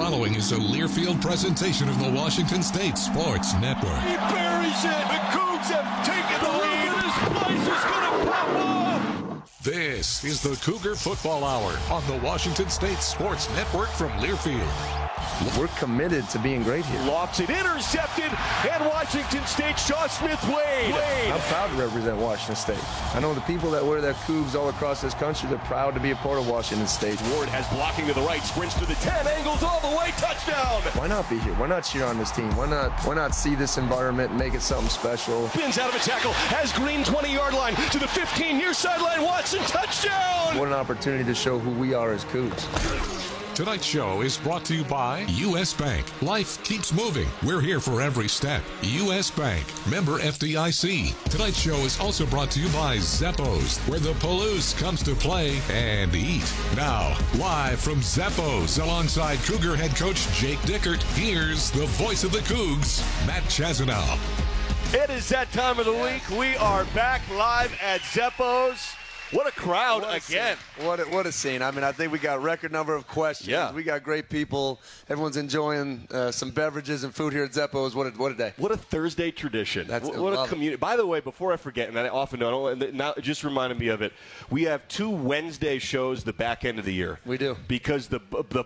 following is a Learfield presentation of the Washington State Sports Network. He buries it. The Cougs have taken the lead. This place is going to pop off. This is the Cougar Football Hour on the Washington State Sports Network from Learfield. We're committed to being great here. Lofts it, intercepted, and Washington State, Shaw Smith-Wade. I'm proud to represent Washington State. I know the people that wear their Cougs all across this country, they're proud to be a part of Washington State. Ward has blocking to the right, sprints to the 10, angles all the way, touchdown. Why not be here? Why not cheer on this team? Why not see this environment and make it something special? Spins out of a tackle, has Green 20-yard line to the 15, near sideline, Watson, touchdown. What an opportunity to show who we are as Cougs. Tonight's show is brought to you by U.S. Bank. Life keeps moving. We're here for every step. U.S. Bank. Member FDIC. Tonight's show is also brought to you by Zappos, where the Palouse comes to play and eat. Now, live from Zappos, alongside Cougar head coach Jake Dickert, here's the voice of the Cougs, Matt Chazanow. It is that time of the week. We are back live at Zappos. What a crowd again. What a scene. I mean, I think we got a record number of questions. Yeah. We got great people. Everyone's enjoying some beverages and food here at Zappos. What a day. What a Thursday tradition. What a community. By the way, before I forget, and I often don't, and now it just reminded me of it, we have 2 Wednesday shows the back end of the year. We do. Because the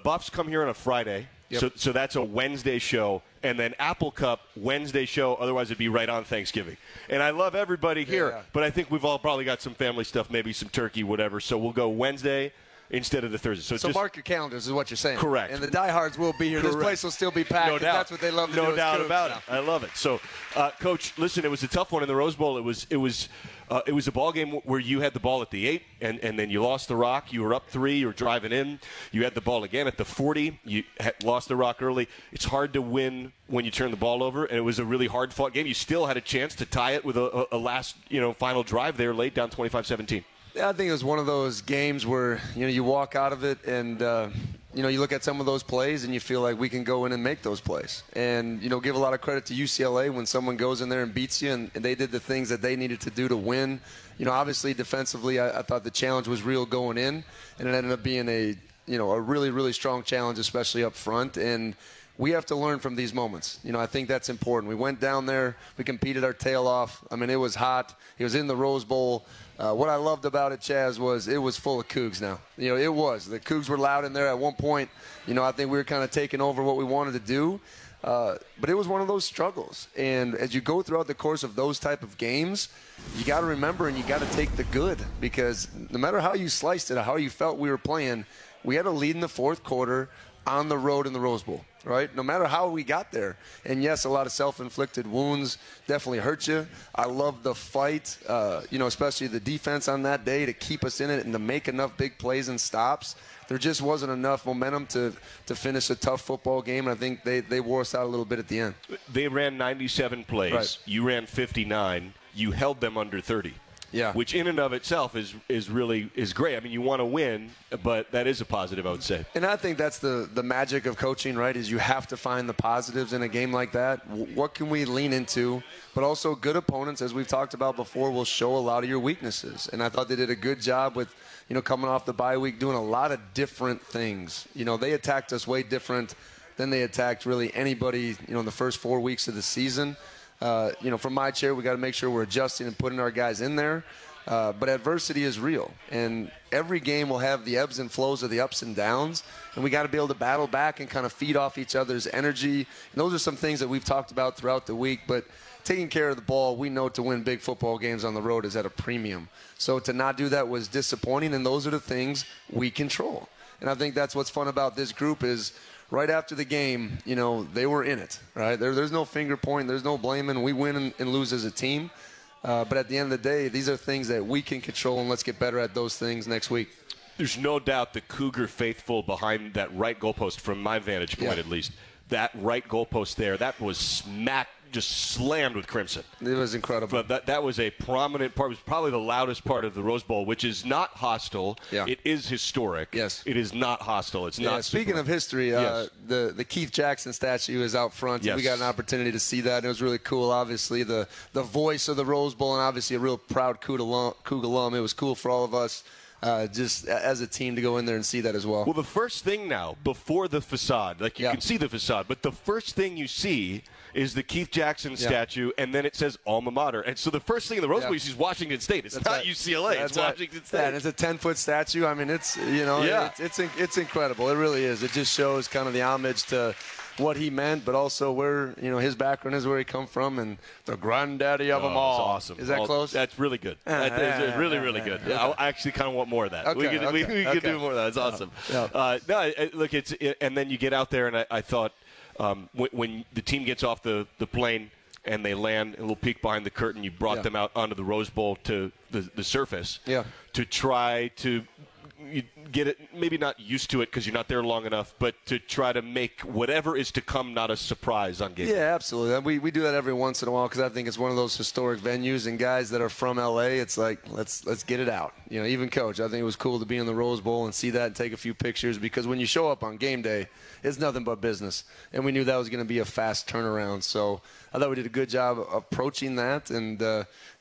Buffs come here on a Friday. Yep. So that's a Wednesday show, and then Apple Cup Wednesday show. Otherwise, it'd be right on Thanksgiving. And I love everybody here, but I think we've all probably got some family stuff, maybe some turkey, whatever. So we'll go Wednesday instead of the Thursday. So mark your calendars is what you're saying. Correct. And the diehards will be here. Correct. This place will still be packed. No doubt. That's what they love to do. No doubt about it. Now. I love it. So, Coach, listen, it was a tough one in the Rose Bowl. It was a ball game where you had the ball at the 8, and then you lost the rock. You were up 3. You were driving in. You had the ball again at the 40. You lost the rock early. It's hard to win when you turn the ball over, and it was a really hard-fought game. You still had a chance to tie it with a last, final drive there, late down 25-17. Yeah, I think it was one of those games where, you walk out of it and, you look at some of those plays and you feel like we can go in and make those plays. And, give a lot of credit to UCLA when someone goes in there and beats you, and they did the things that they needed to do to win. Obviously defensively, I thought the challenge was real going in, and it ended up being a really, really strong challenge, especially up front. And we have to learn from these moments. I think that's important. We went down there. We competed our tail off. I mean, it was hot. It was in the Rose Bowl. What I loved about it, Chaz, was it was full of Cougs now. It was. The Cougs were loud in there at one point. I think we were kind of taking over what we wanted to do. But it was one of those struggles. And as you go throughout the course of those type of games, you got to remember and you got to take the good. Because no matter how you sliced it or how you felt we were playing, we had a lead in the fourth quarter on the road in the Rose Bowl, right? No matter how we got there. And, yes, a lot of self-inflicted wounds definitely hurt you. I love the fight, especially the defense on that day to keep us in it and to make enough big plays and stops. There just wasn't enough momentum to finish a tough football game, and I think they wore us out a little bit at the end. They ran 97 plays. Right. You ran 59. You held them under 30. Yeah. Which in and of itself is really great. I mean, you want to win, but that is a positive, I would say. And I think that's the magic of coaching, right, is you have to find the positives in a game like that. What can we lean into? But also good opponents, as we've talked about before, will show a lot of your weaknesses. And I thought they did a good job with, coming off the bye week, doing a lot of different things. They attacked us way different than they attacked really anybody, in the first 4 weeks of the season. From my chair, we got to make sure we're adjusting and putting our guys in there. But adversity is real. And every game will have the ebbs and flows of the ups and downs. And we got to be able to battle back and kind of feed off each other's energy. And those are some things that we've talked about throughout the week. But taking care of the ball, we know to win big football games on the road is at a premium. So to not do that was disappointing. And those are the things we control. And I think that's what's fun about this group is right after the game, they were in it, right? There's no finger pointing. There's no blaming. We win and lose as a team. But at the end of the day, these are things that we can control, and let's get better at those things next week. There's no doubt the Cougar faithful behind that right goalpost, from my vantage point at least, that right goalpost there, that was just slammed with crimson. It was incredible. But that was a prominent part. It was probably the loudest part of the Rose Bowl, which is not hostile. Yeah. It is historic. Yes. It is not hostile. It's not. Speaking of history, the Keith Jackson statue is out front. Yes. We got an opportunity to see that. It was really cool. Obviously, the voice of the Rose Bowl, and obviously a real proud Coug alum. It was cool for all of us. just as a team to go in there and see that as well. Well, the first thing now, before the facade, like you can see the facade, but the first thing you see is the Keith Jackson statue, and then it says Alma Mater. And so the first thing in the Rose Bowl you see is Washington State. It's not UCLA. It's Washington State. Yeah, and it's a 10-foot statue. I mean, it's, it's incredible. It really is. It just shows kind of the homage to what he meant, but also where, his background is, where he come from, and the granddaddy of them all. That's awesome. Is that close? That's really good. That's really, really good. Okay. I actually kind of want more of that. We could do more of that. It's awesome. Look, and then you get out there, and I thought when the team gets off the plane and they land, a little peek behind the curtain, you brought them out onto the Rose Bowl to the surface to try to get it, maybe not used to it because you're not there long enough, but to try to make whatever is to come not a surprise on game day. Yeah, absolutely. We do that every once in a while because I think it's one of those historic venues, and guys that are from L.A., it's like, let's get it out. Even Coach, I think it was cool to be in the Rose Bowl and see that and take a few pictures, because when you show up on game day, it's nothing but business. And we knew that was going to be a fast turnaround. So I thought we did a good job approaching that, and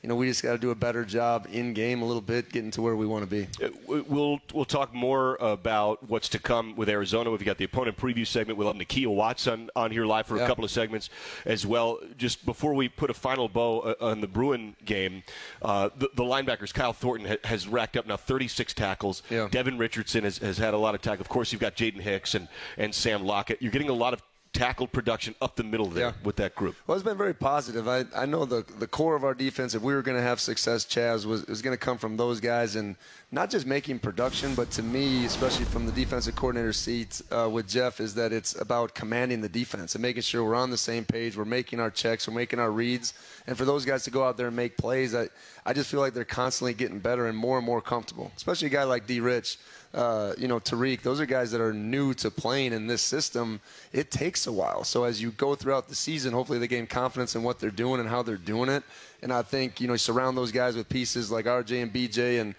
we just got to do a better job in game a little bit, getting to where we want to be. We'll talk more about what's to come with Arizona. We've got the opponent preview segment. We'll have Nakia Watts on here live for a couple of segments as well. Just before we put a final bow on the Bruin game, the linebackers, Kyle Thornton has racked up now 36 tackles. Yeah. Devin Richardson has had a lot of tackles. Of course, you've got Jaden Hicks and Sam Lockett. You're getting a lot of tackle production up the middle there with that group. Well, it's been very positive. I know the core of our defense, if we were going to have success, Chaz, was going to come from those guys, and not just making production, but to me, especially from the defensive coordinator seat with Jeff, is that it's about commanding the defense and making sure we're on the same page, we're making our checks, we're making our reads, and for those guys to go out there and make plays, I just feel like they're constantly getting better and more comfortable, especially a guy like D. Rich. Tariq, those are guys that are new to playing in this system. It takes a while. So as you go throughout the season, hopefully they gain confidence in what they're doing and how they're doing it. And I think, surround those guys with pieces like RJ and BJ and,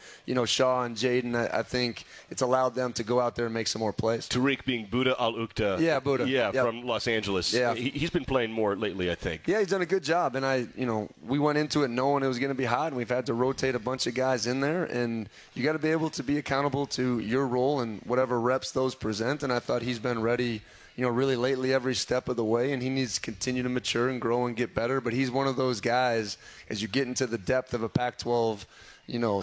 Shaw and Jaden. I think it's allowed them to go out there and make some more plays. Tariq being Buda Al-Ukta. Yeah, Buda. Yeah, from Los Angeles. Yeah. He's been playing more lately, I think. Yeah, he's done a good job. And we went into it knowing it was going to be hot, and we've had to rotate a bunch of guys in there. And you got to be able to be accountable to your role and whatever reps those present. And I thought he's been ready, really lately every step of the way, and he needs to continue to mature and grow and get better. But he's one of those guys, as you get into the depth of a Pac-12,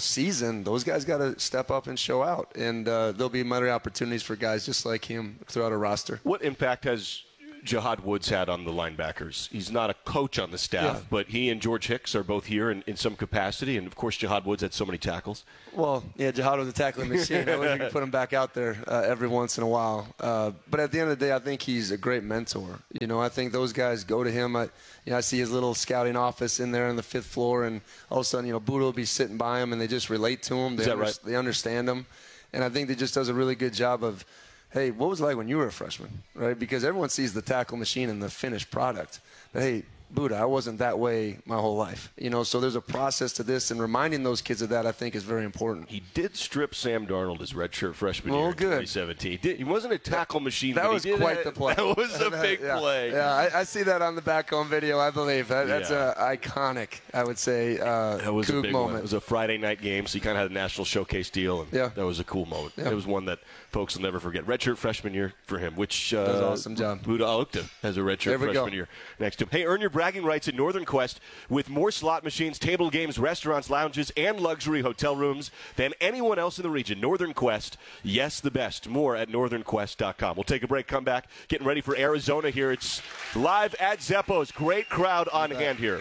season, those guys got to step up and show out. And there'll be many opportunities for guys just like him throughout a roster. What impact has Jihad Woods had on the linebackers? He's not a coach on the staff, but he and George Hicks are both here in some capacity, and of course Jihad Woods had so many tackles. Well, yeah, Jihad was a tackling machine. I wish we could put him back out there every once in a while. But at the end of the day, I think he's a great mentor. I think those guys go to him. I see his little scouting office in there on the 5th floor, and all of a sudden, Buda will be sitting by him, and they just relate to him. They understand him. And I think they just does a really good job of, hey, what was it like when you were a freshman, right? Because everyone sees the tackle machine and the finished product. But, hey, Buda, I wasn't that way my whole life. So there's a process to this, and reminding those kids of that, I think, is very important. He did strip Sam Darnold his redshirt freshman year in 2017. He wasn't a tackle machine. That was quite the play. That was a big play. Yeah, I see that on the back home video, I believe. That's an iconic, I would say, that was Coug a big moment. One. It was a Friday night game, so you kind of had a national showcase deal, and that was a cool moment. Yeah. It was one that folks will never forget. Redshirt freshman year for him, which does an awesome job. Buda Al-Ukta has a redshirt freshman year next to him. Hey, earn your bragging rights in Northern Quest with more slot machines, table games, restaurants, lounges, and luxury hotel rooms than anyone else in the region. Northern Quest, yes, the best. More at northernquest.com. We'll take a break, come back, getting ready for Arizona here. It's live at Zeppo's. Great crowd on hand here.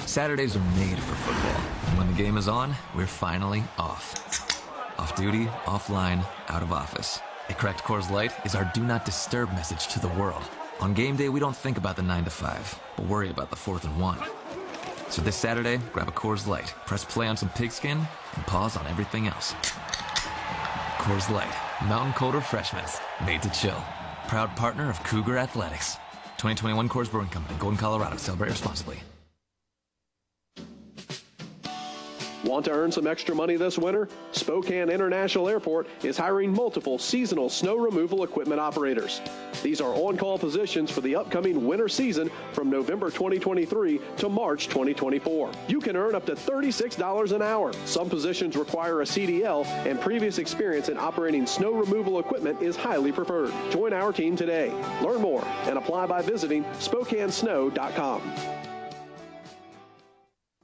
Saturdays are made for football. And when the game is on, we're finally off. Off duty, offline, out of office. A cracked Coors Light is our do not disturb message to the world. On game day, we don't think about the 9 to 5, but worry about the 4th and 1. So this Saturday, grab a Coors Light, press play on some pigskin, and pause on everything else. Coors Light, mountain cold refreshments, made to chill. Proud partner of Cougar Athletics. 2021 Coors Brewing Company, Golden, Colorado. Celebrate responsibly. Want to earn some extra money this winter? Spokane International Airport is hiring multiple seasonal snow removal equipment operators. These are on-call positions for the upcoming winter season from November 2023 to March 2024. You can earn up to $36 an hour. Some positions require a CDL, and previous experience in operating snow removal equipment is highly preferred. Join our team today. Learn more and apply by visiting SpokaneSnow.com.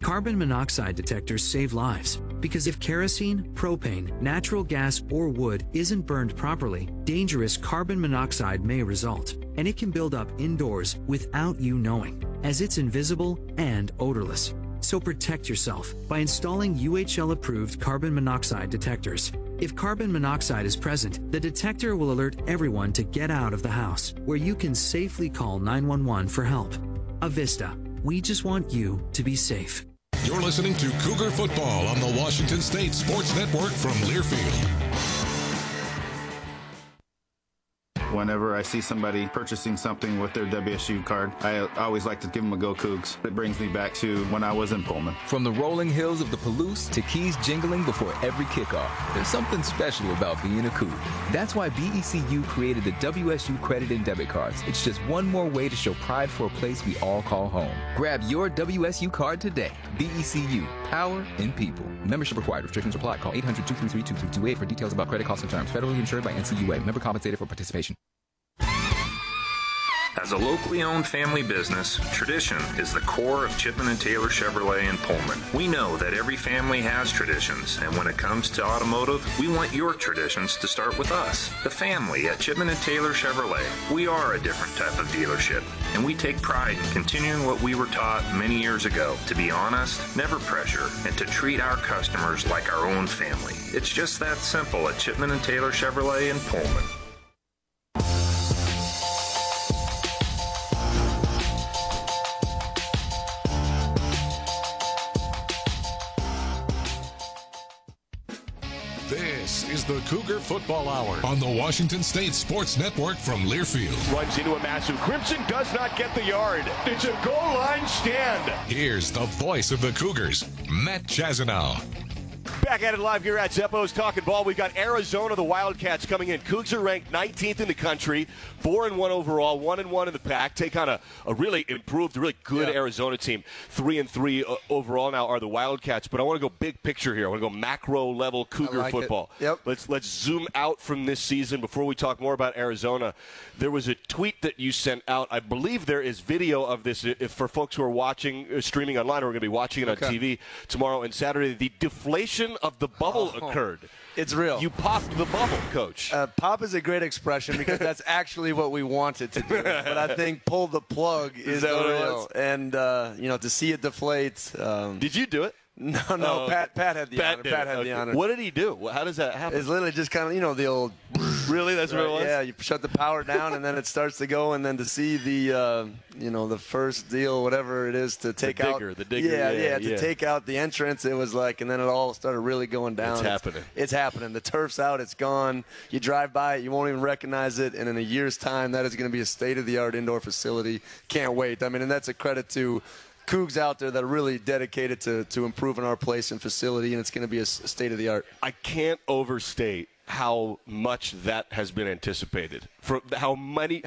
Carbon monoxide detectors save lives because if kerosene, propane, natural gas, or wood isn't burned properly, dangerous carbon monoxide may result, and it can build up indoors without you knowing, as it's invisible and odorless. So protect yourself by installing UHL-approved carbon monoxide detectors. If carbon monoxide is present, the detector will alert everyone to get out of the house, where you can safely call 911 for help. Avista, we just want you to be safe. You're listening to Cougar Football on the Washington State Sports Network from Learfield. Whenever I see somebody purchasing something with their WSU card, I always like to give them a go Cougs. It brings me back to when I was in Pullman. From the rolling hills of the Palouse to keys jingling before every kickoff, there's something special about being a Cougar. That's why BECU created the WSU credit and debit cards. It's just one more way to show pride for a place we all call home. Grab your WSU card today. BECU, power in people. Membership required. Restrictions apply. Call 800-233-2328 for details about credit costs and terms. Federally insured by NCUA. Member compensated for participation. As a locally owned family business, tradition is the core of Chipman & Taylor Chevrolet in Pullman. We know that every family has traditions, and when it comes to automotive, we want your traditions to start with us, the family at Chipman & Taylor Chevrolet. We are a different type of dealership, and we take pride in continuing what we were taught many years ago, to be honest, never pressure, and to treat our customers like our own family. It's just that simple at Chipman & Taylor Chevrolet in Pullman. This is the Cougar Football Hour on the Washington State Sports Network from Learfield. Runs into a massive Crimson, does not get the yard. It's a goal line stand. Here's the voice of the Cougars, Matt Chazanow. Back at it live here at Zeppo's Talking Ball. We've got Arizona, the Wildcats, coming in. Cougs are ranked 19th in the country, 4-1 overall, 1-1 in the pack. Take on a really improved, really good Arizona team. 3-3 overall now are the Wildcats. But I want to go big picture here. I want to go macro level Cougar football. Yep. Let's zoom out from this season before we talk more about Arizona. There was a tweet that you sent out. I believe there is video of this for folks who are watching, streaming online, or are going to be watching it on TV tomorrow and Saturday. The deflation of the bubble occurred. It's real. You popped the bubble, Coach. Pop is a great expression because that's actually what we wanted to do. But I think pull the plug is the real. And, to see it deflate. Did you do it? No. Pat had the honor. Pat had the honor. What did he do? How does that happen? It's literally just kind of, the old. Really? That's what it was? Yeah, you shut the power down, and then it starts to go, and then to see the, the first deal, whatever it is, to take out. The digger. Yeah, to take out the entrance, it was like, and then it all started really going down. It's happening. The turf's out. It's gone. You drive by it, you won't even recognize it, and in a year's time, that is going to be a state-of-the-art indoor facility. Can't wait. I mean, and that's a credit to Cougs out there that are really dedicated to improving our place and facility, and it's going to be a state-of-the-art. I can't overstate how much that has been anticipated. For how many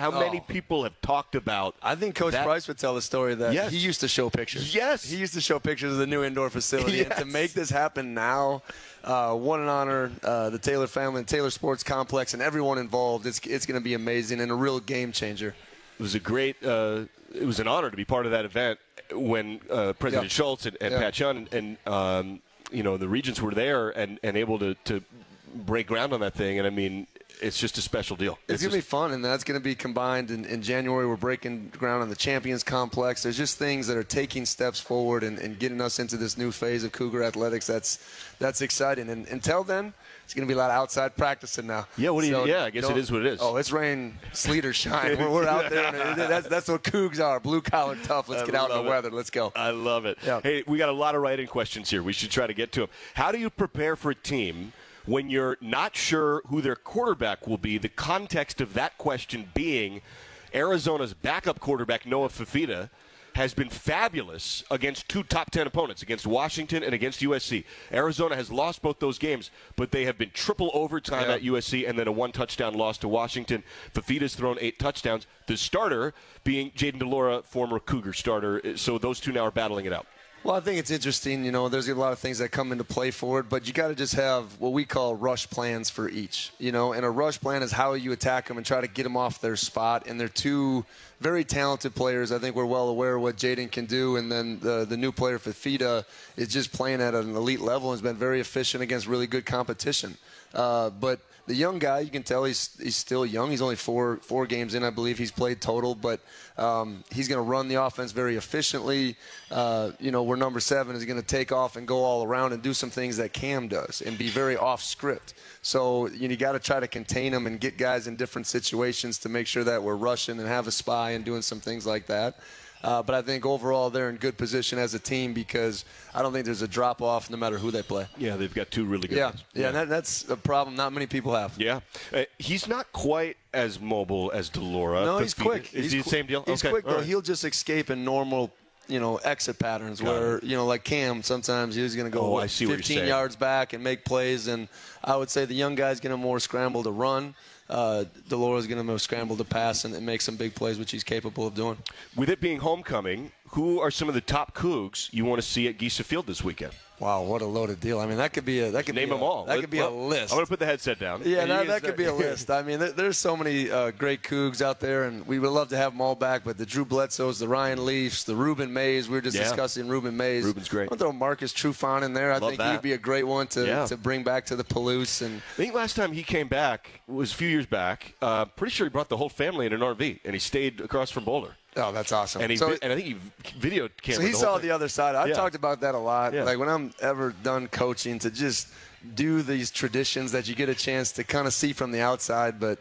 people have talked about. I think Coach Price would tell the story that he used to show pictures. Yes, he used to show pictures of the new indoor facility. Yes. And to make this happen now, what an honor. The Taylor family and Taylor Sports Complex and everyone involved. It's going to be amazing and a real game changer. It was a great. It was an honor to be part of that event when President Schultz and Pat Chun and the regents were there and able to break ground on that thing. And I mean, it's just a special deal. It's going to be fun, and that's going to be combined in January. We're breaking ground on the Champions Complex. There's just things that are taking steps forward and getting us into this new phase of Cougar athletics. That's exciting. And until then, it's going to be a lot of outside practicing now. Yeah, I guess it is what it is. Oh, it's rain, sleet, or shine. We're out there. And that's what Cougs are, blue-collar tough. Let's get out in the weather. Let's go. I love it. Yeah. Hey, we got a lot of write-in questions here. We should try to get to them. How do you prepare for a team when you're not sure who their quarterback will be? The context of that question being Arizona's backup quarterback, Noah Fafita, has been fabulous against 2 top 10 opponents, against Washington and against USC. Arizona has lost both those games, but they have been triple overtime at USC and then a 1-touchdown loss to Washington. Fafita's thrown 8 touchdowns. The starter being Jaden DeLora, former Cougar starter. So those two now are battling it out. Well, I think it's interesting. There's a lot of things that come into play for it, but you got to just have what we call rush plans for each. And a rush plan is how you attack them and try to get them off their spot. And they're 2 very talented players. I think we're well aware of what Jaden can do. And then the new player, Fafita, is just playing at an elite level and has been very efficient against really good competition. But the young guy, you can tell he's still young. He's only four games in, I believe he's played total. But he's going to run the offense very efficiently. Where number 7 is going to take off and go all around and do some things that Cam does and be very off script. So you got to try to contain them and get guys in different situations to make sure that we're rushing and have a spy and doing some things like that. But I think overall they're in good position as a team because I don't think there's a drop-off no matter who they play. Yeah, they've got 2 really good ones. Yeah, and that's a problem not many people have. Yeah. He's not quite as mobile as DeLora. No, he's quick. Is he the same deal? He's quick, though. Right. He'll just escape in normal exit patterns where, like Cam, sometimes he's going to go 15 yards back and make plays. And I would say the young guy's going to more scramble to run. DeLora's going to more scramble to pass and make some big plays, which he's capable of doing. With it being homecoming, who are some of the top Cougs you want to see at Giesa Field this weekend? Wow, what a loaded deal! I mean, that could be a name them all. That could be a list. I'm going to put the headset down. Yeah, that could be a list. I mean, there's so many great Cougs out there, and we would love to have them all back. But the Drew Bledsoes, the Ryan Leafs, the Ruben Mays. We were just discussing Ruben Mays. Ruben's great. I'll throw Marcus Trufant in there. I think he'd be a great one to bring back to the Palouse. And I think last time he came back was a few years back. Pretty sure he brought the whole family in an RV, and he stayed across from Boulder. Oh, that's awesome. And I think he video camera. So he saw the other side. I've talked about that a lot. Yeah. Like when I'm ever done coaching, to just do these traditions that you get a chance to kind of see from the outside, but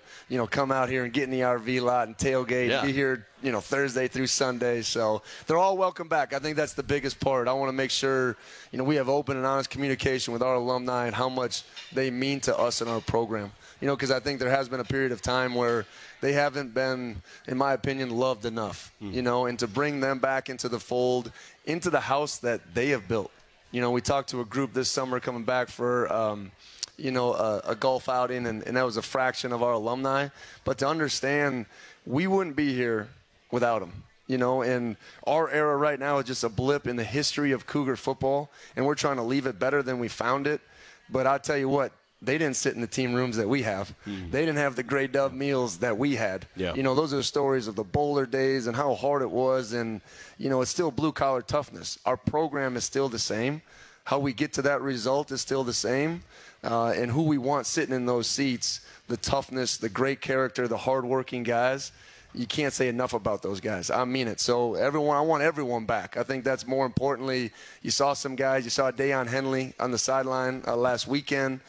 come out here and get in the RV lot and tailgate, be here, Thursday through Sunday. So they're all welcome back. I think that's the biggest part. I want to make sure, we have open and honest communication with our alumni and how much they mean to us in our program. Because I think there has been a period of time where they haven't been, in my opinion, loved enough, and to bring them back into the fold, into the house that they have built. We talked to a group this summer coming back for, a golf outing, and that was a fraction of our alumni. But to understand, we wouldn't be here without them. And our era right now is just a blip in the history of Cougar football, and we're trying to leave it better than we found it. But I'll tell you what, they didn't sit in the team rooms that we have. They didn't have the Grey Dove meals that we had. Yeah. Those are the stories of the Boulder days and how hard it was. And, it's still blue-collar toughness. Our program is still the same. How we get to that result is still the same. And who we want sitting in those seats, the toughness, the great character, the hardworking guys, you can't say enough about those guys. I mean it. So I want everyone back. I think that's more importantly. You saw some guys. You saw Deion Henley on the sideline last weekend.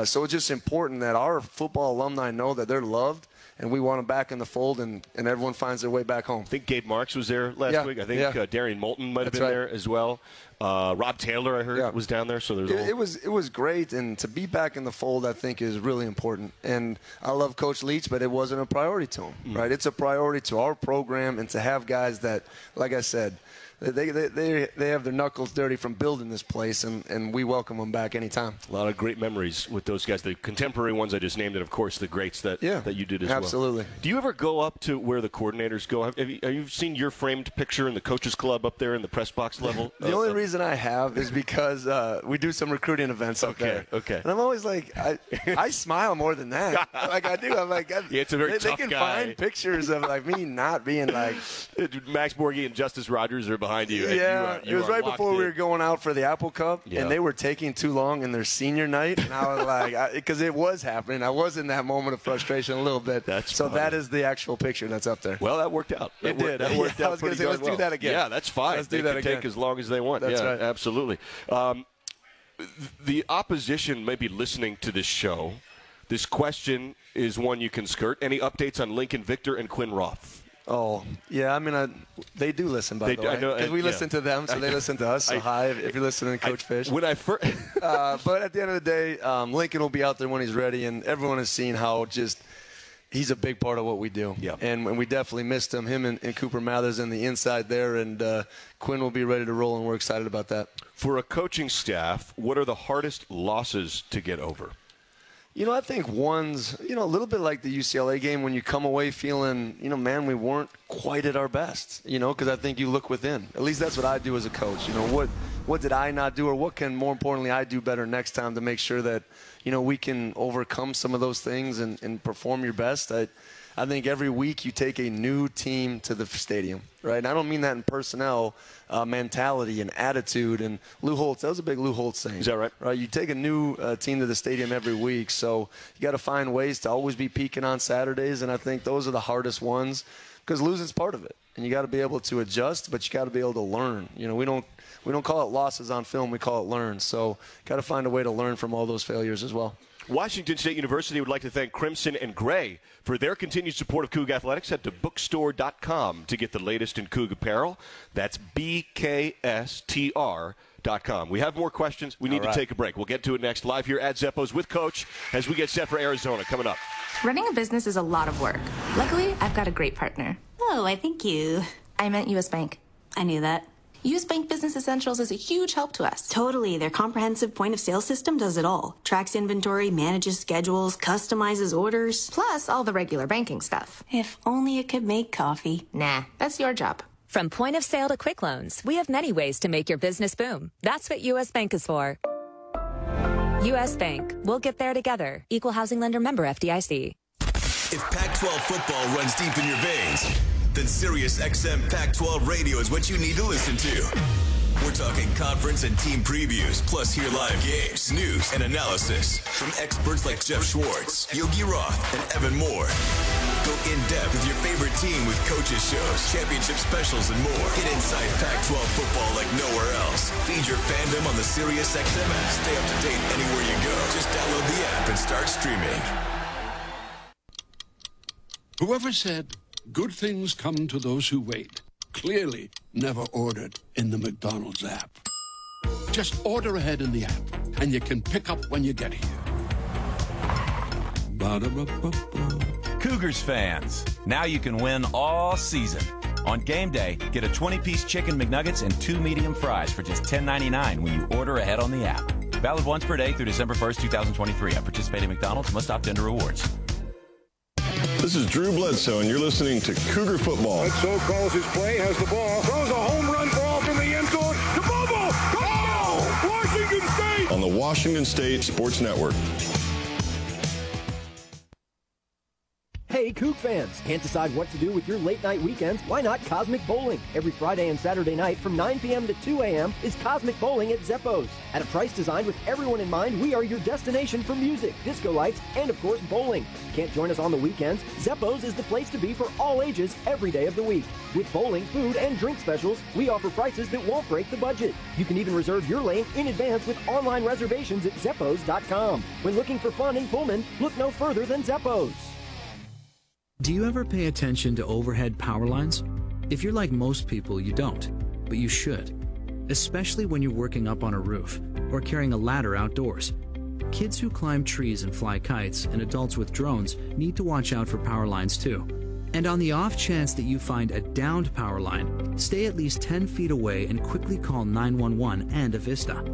So it's just important that our football alumni know that they're loved, and we want them back in the fold, and everyone finds their way back home. I think Gabe Marks was there last week. I think Darian Moulton might have been there as well. Rob Taylor, I heard, was down there. So it was great, and to be back in the fold, I think, is really important. And I love Coach Leach, but it wasn't a priority to him, right? It's a priority to our program, and to have guys that, like I said, they have their knuckles dirty from building this place, and we welcome them back anytime. A lot of great memories with those guys, the contemporary ones I just named, and of course the greats that you did as well. Absolutely. Do you ever go up to where the coordinators go? Have you seen your framed picture in the coaches club up there in the press box level? The only reason I have is because we do some recruiting events up there. Okay. And I'm always like, I smile more than that. Like I do. I'm like, it's a very tough guy. They can find pictures of me not being like Max Borghi and Justice Rogers are behind you. Yeah, it was right before we were going out for the Apple Cup, and they were taking too long in their senior night, and I was like, because it was happening. I was in that moment of frustration a little bit. So that is the actual picture that's up there. Well, that worked out. It did. That worked out. I was going to say, let's do that again. Yeah, that's fine. Let's do that again. Take as long as they want. That's right. Absolutely. The opposition may be listening to this show. This question is one you can skirt. Any updates on Lincoln Victor and Quinn Roth? Oh, yeah. I mean, they do listen, by the way. Because we listen to them, so they listen to us. So hi, if you're listening to Coach Fish. When I first, but at the end of the day, Lincoln will be out there when he's ready, and everyone has seen how just he's a big part of what we do. Yeah. And we definitely missed him. Him and Cooper Mathers in the inside there, and Quinn will be ready to roll, and we're excited about that. For a coaching staff, what are the hardest losses to get over? I think one's, a little bit like the UCLA game when you come away feeling, man, we weren't quite at our best, because I think you look within. At least that's what I do as a coach. What did I not do, or what can, more importantly, I do better next time to make sure that, we can overcome some of those things and perform your best. I think every week you take a new team to the stadium, right? And I don't mean that in personnel, mentality and attitude. And Lou Holtz, that was a big Lou Holtz saying. Is that right? Right. You take a new team to the stadium every week, so you got to find ways to always be peaking on Saturdays. And I think those are the hardest ones because losing's part of it. And you got to be able to adjust, but you got to be able to learn. We don't call it losses on film, we call it learn. So got to find a way to learn from all those failures as well. Washington State University would like to thank Crimson and Gray for their continued support of Coug Athletics. Head to bookstore.com to get the latest in Coug apparel. That's BKSTR.com. We have more questions. We need to take a break. We'll get to it next. Live here at Zeppo's with Coach as we get set for Arizona. Coming up. Running a business is a lot of work. Luckily, I've got a great partner. Oh, I thank you. I meant U.S. Bank. I knew that. U.S. Bank Business Essentials is a huge help to us. Totally. Their comprehensive point-of-sale system does it all. Tracks inventory, manages schedules, customizes orders. Plus all the regular banking stuff. If only it could make coffee. Nah, that's your job. From point of sale to quick loans, we have many ways to make your business boom. That's what U.S. Bank is for. U.S. Bank. We'll get there together. Equal housing lender, member FDIC. If Pac-12 football runs deep in your veins, then Sirius XM Pac-12 Radio is what you need to listen to. We're talking conference and team previews, plus hear live games, news, and analysis from experts like Jeff Schwartz, Yogi Roth, and Evan Moore. Go in-depth with your favorite team with coaches shows, championship specials, and more. Get inside Pac-12 football like nowhere else. Feed your fandom on the Sirius XM app. Stay up to date anywhere you go. Just download the app and start streaming. Whoever said good things come to those who wait clearly never ordered in the McDonald's app. Just order ahead in the app, and you can pick up when you get here. Ba-da-ba-ba-ba. Cougars fans, now you can win all season. On game day, get a 20-piece chicken McNuggets and 2 medium fries for just $10.99 when you order ahead on the app. Valid once per day through December 1st, 2023. At participating McDonald's, must opt into rewards. This is Drew Bledsoe, and you're listening to Cougar Football. Bledsoe calls his play, has the ball, throws a home run ball from the end zone to Bobo. Go! Washington State! On the Washington State Sports Network. Hey, Coug fans! Can't decide what to do with your late-night weekends? Why not Cosmic Bowling? Every Friday and Saturday night from 9 p.m. to 2 a.m. is Cosmic Bowling at Zeppo's. At a price designed with everyone in mind, we are your destination for music, disco lights, and of course, bowling. Can't join us on the weekends? Zeppo's is the place to be for all ages every day of the week. With bowling, food, and drink specials, we offer prices that won't break the budget. You can even reserve your lane in advance with online reservations at Zeppos.com. When looking for fun in Pullman, look no further than Zeppo's. Do you ever pay attention to overhead power lines? If you're like most people, you don't, but you should, especially when you're working up on a roof or carrying a ladder outdoors. Kids who climb trees and fly kites and adults with drones need to watch out for power lines too. And on the off chance that you find a downed power line, stay at least 10 feet away and quickly call 911 and Avista.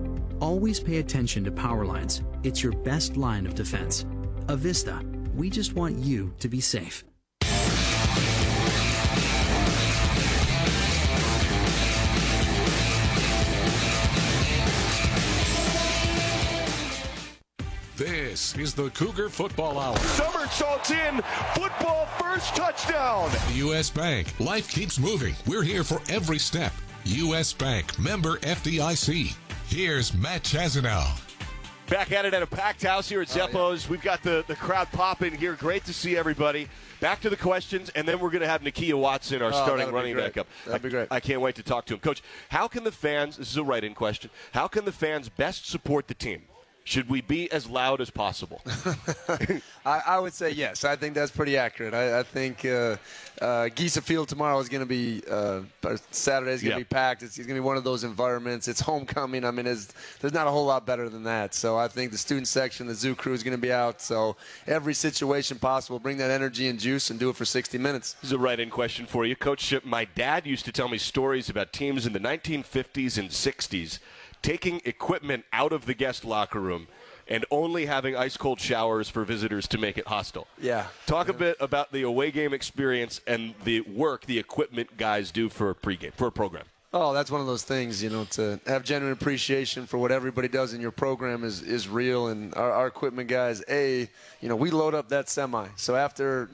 Always pay attention to power lines. It's your best line of defense. Avista, we just want you to be safe. This is the Cougar Football Hour. Somersaults in, football first touchdown. U.S. Bank, life keeps moving. We're here for every step. U.S. Bank, member FDIC. Here's Matt Chazanow. Back at it at a packed house here at Zeppo's. Yeah. We've got the crowd popping here. Great to see everybody. Back to the questions, and then we're going to have Nakia Watson, our starting running back up. That'd be great. I can't wait to talk to him. Coach, how can the fans, this is a write-in question, how can the fans best support the team? Should we be as loud as possible? I would say yes. I think that's pretty accurate. I think Giesa Field tomorrow is going to be Saturday is going to be packed. It's going to be one of those environments. It's homecoming. I mean, there's not a whole lot better than that. So I think the student section, the zoo crew is going to be out. So every situation possible, bring that energy and juice and do it for 60 minutes. This is a write-in question for you. Coach, my dad used to tell me stories about teams in the 1950s and 60s taking equipment out of the guest locker room and only having ice-cold showers for visitors to make it hostile. Yeah. Talk a bit about the away game experience and the work the equipment guys do for a pregame, for a program. Oh, that's one of those things, to have genuine appreciation for what everybody does in your program is real. And our equipment guys, we load up that semi. So after,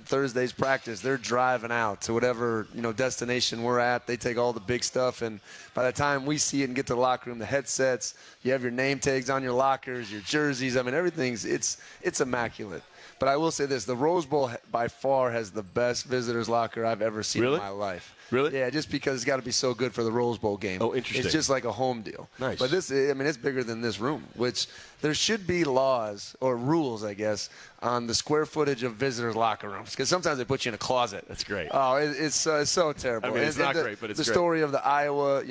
Thursday's practice, they're driving out to whatever, destination we're at. They take all the big stuff. And by the time we see it and get to the locker room, the headsets, you have your name tags on your lockers, your jerseys. I mean, everything's, it's immaculate. But I will say this, the Rose Bowl by far has the best visitors locker I've ever seen in my life. Really? Yeah, just because it's got to be so good for the Rose Bowl game. Oh, interesting. It's just like a home deal. Nice. But it's bigger than this room, which there should be laws or rules, I guess, on the square footage of visitors' locker rooms. Because sometimes they put you in a closet. That's great. Oh, it's so terrible. I mean, it's not great, but it's the great. story of the Iowa,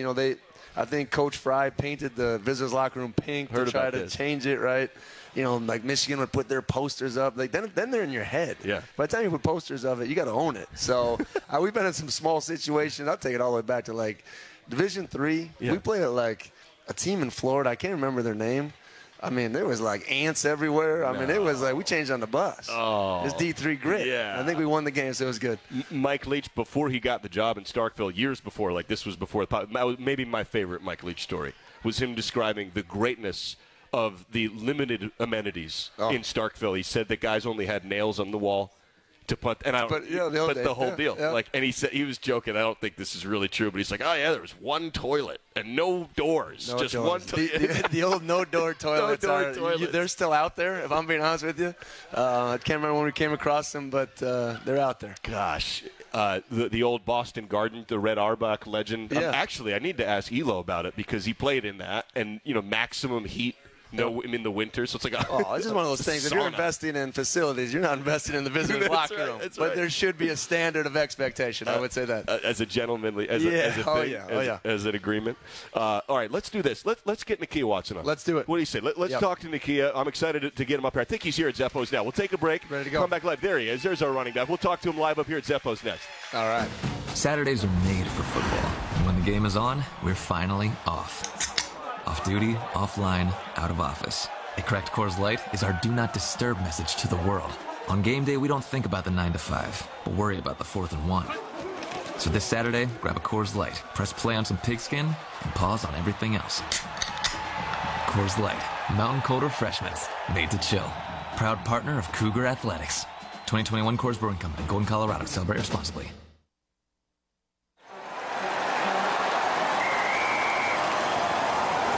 I think Coach Fry painted the visitors' locker room pink to try to change it, right? Like Michigan would put their posters up. Like then they're in your head. Yeah. By the time you put posters of it, you got to own it. So we've been in some small situations. I'll take it all the way back to like Division III. Yeah. We played at like a team in Florida. I can't remember their name. I mean, there was like ants everywhere. I mean, it was like we changed on the bus. Oh. It's D3 grit. Yeah. I think we won the game, so it was good. Mike Leach, before he got the job in Starkville, years before, like this was before, maybe my favorite Mike Leach story was him describing the greatness of the limited amenities in Starkville. He said that guys only had nails on the wall to punt, and the whole deal. Yeah. Like, and he said he was joking. I don't think this is really true, but he's like, oh yeah, there was one toilet and no doors, one. The old no door toilets. They're still out there. If I'm being honest with you, I can't remember when we came across them, but they're out there. Gosh. The old Boston Garden, the Red Auerbach legend. Yeah. Actually, I need to ask Elo about it because he played in that, and maximum heat. No, in the winter, so it's like it's just one of those things. If you're investing in facilties, you're not investing in the visitor's locker room. But there should be a standard of expectation. I would say that as a gentlemanly, as an agreement. All right, let's do this. Let's get Nakia Watson on. Let's do it. What do you say? Let's talk to Nakia. I'm excited to get him up here. I think he's here at Zeppo's now. We'll take a break. Ready to go. Come back live. There he is. There's our running back. We'll talk to him live up here at Zeppo's next. All right. Saturdays are made for football. And when the game is on, we're finally off. Off duty, offline, out of office. A cracked Coors Light is our do not disturb message to the world. On game day, we don't think about the 9 to 5, but worry about the 4th and 1. So this Saturday, grab a Coors Light, press play on some pigskin, and pause on everything else. Coors Light, mountain cold refreshments, made to chill. Proud partner of Cougar Athletics. 2021 Coors Brewing Company, Golden, Colorado. Celebrate responsibly.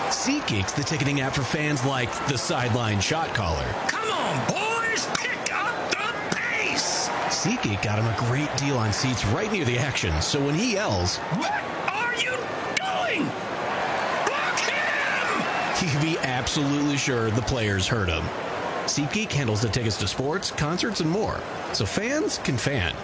SeatGeek's the ticketing app for fans like the sideline shot caller. Come on, boys, pick up the pace! SeatGeek got him a great deal on seats right near the action, so when he yells, "What are you doing? Block him!" he can be absolutely sure the players heard him. SeatGeek handles the tickets to sports, concerts, and more, so fans can fan.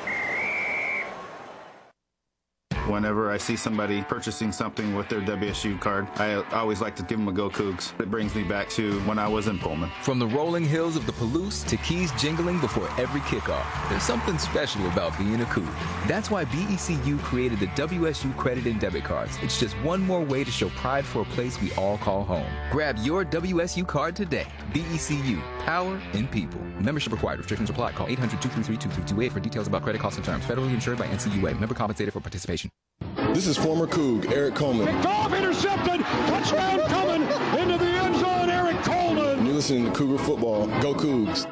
Whenever I see somebody purchasing something with their WSU card, I always like to give them a go Cougs. It brings me back to when I was in Pullman. From the rolling hills of the Palouse to keys jingling before every kickoff, there's something special about being a Coug. That's why BECU created the WSU credit and debit cards. It's just one more way to show pride for a place we all call home. Grab your WSU card today. BECU, power in people. Membership required. Restrictions apply. Call 800-233-2328 for details about credit costs and terms. Federally insured by NCUA. Member compensated for participation. This is former Coug Eric Coleman. Picked off, intercepted, touchdown coming into the end zone, Eric Coleman. And you're listening to Cougar Football. Go Cougs.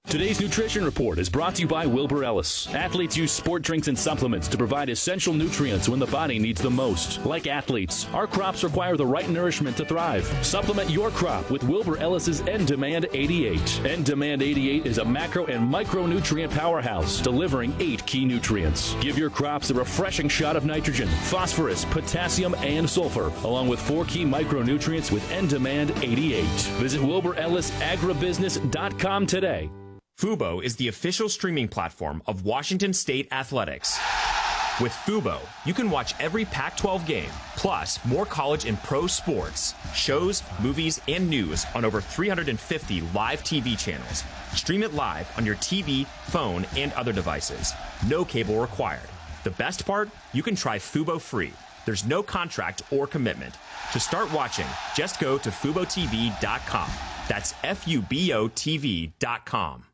Today's Nutrition Report is brought to you by Wilbur Ellis. Athletes use sport drinks and supplements to provide essential nutrients when the body needs them most. Like athletes, our crops require the right nourishment to thrive. Supplement your crop with Wilbur Ellis's N-Demand 88. N-Demand 88 is a macro and micronutrient powerhouse, delivering 8 key nutrients. Give your crops a refreshing shot of nitrogen, phosphorus, potassium, and sulfur, along with 4 key micronutrients with N-Demand 88. Visit WilburEllisAgribusiness.com today. Fubo is the official streaming platform of Washington State Athletics. With Fubo, you can watch every Pac-12 game, plus more college and pro sports, shows, movies, and news on over 350 live TV channels. Stream it live on your TV, phone, and other devices. No cable required. The best part? You can try Fubo free. There's no contract or commitment. To start watching, just go to FuboTV.com. That's FUBOTV.com.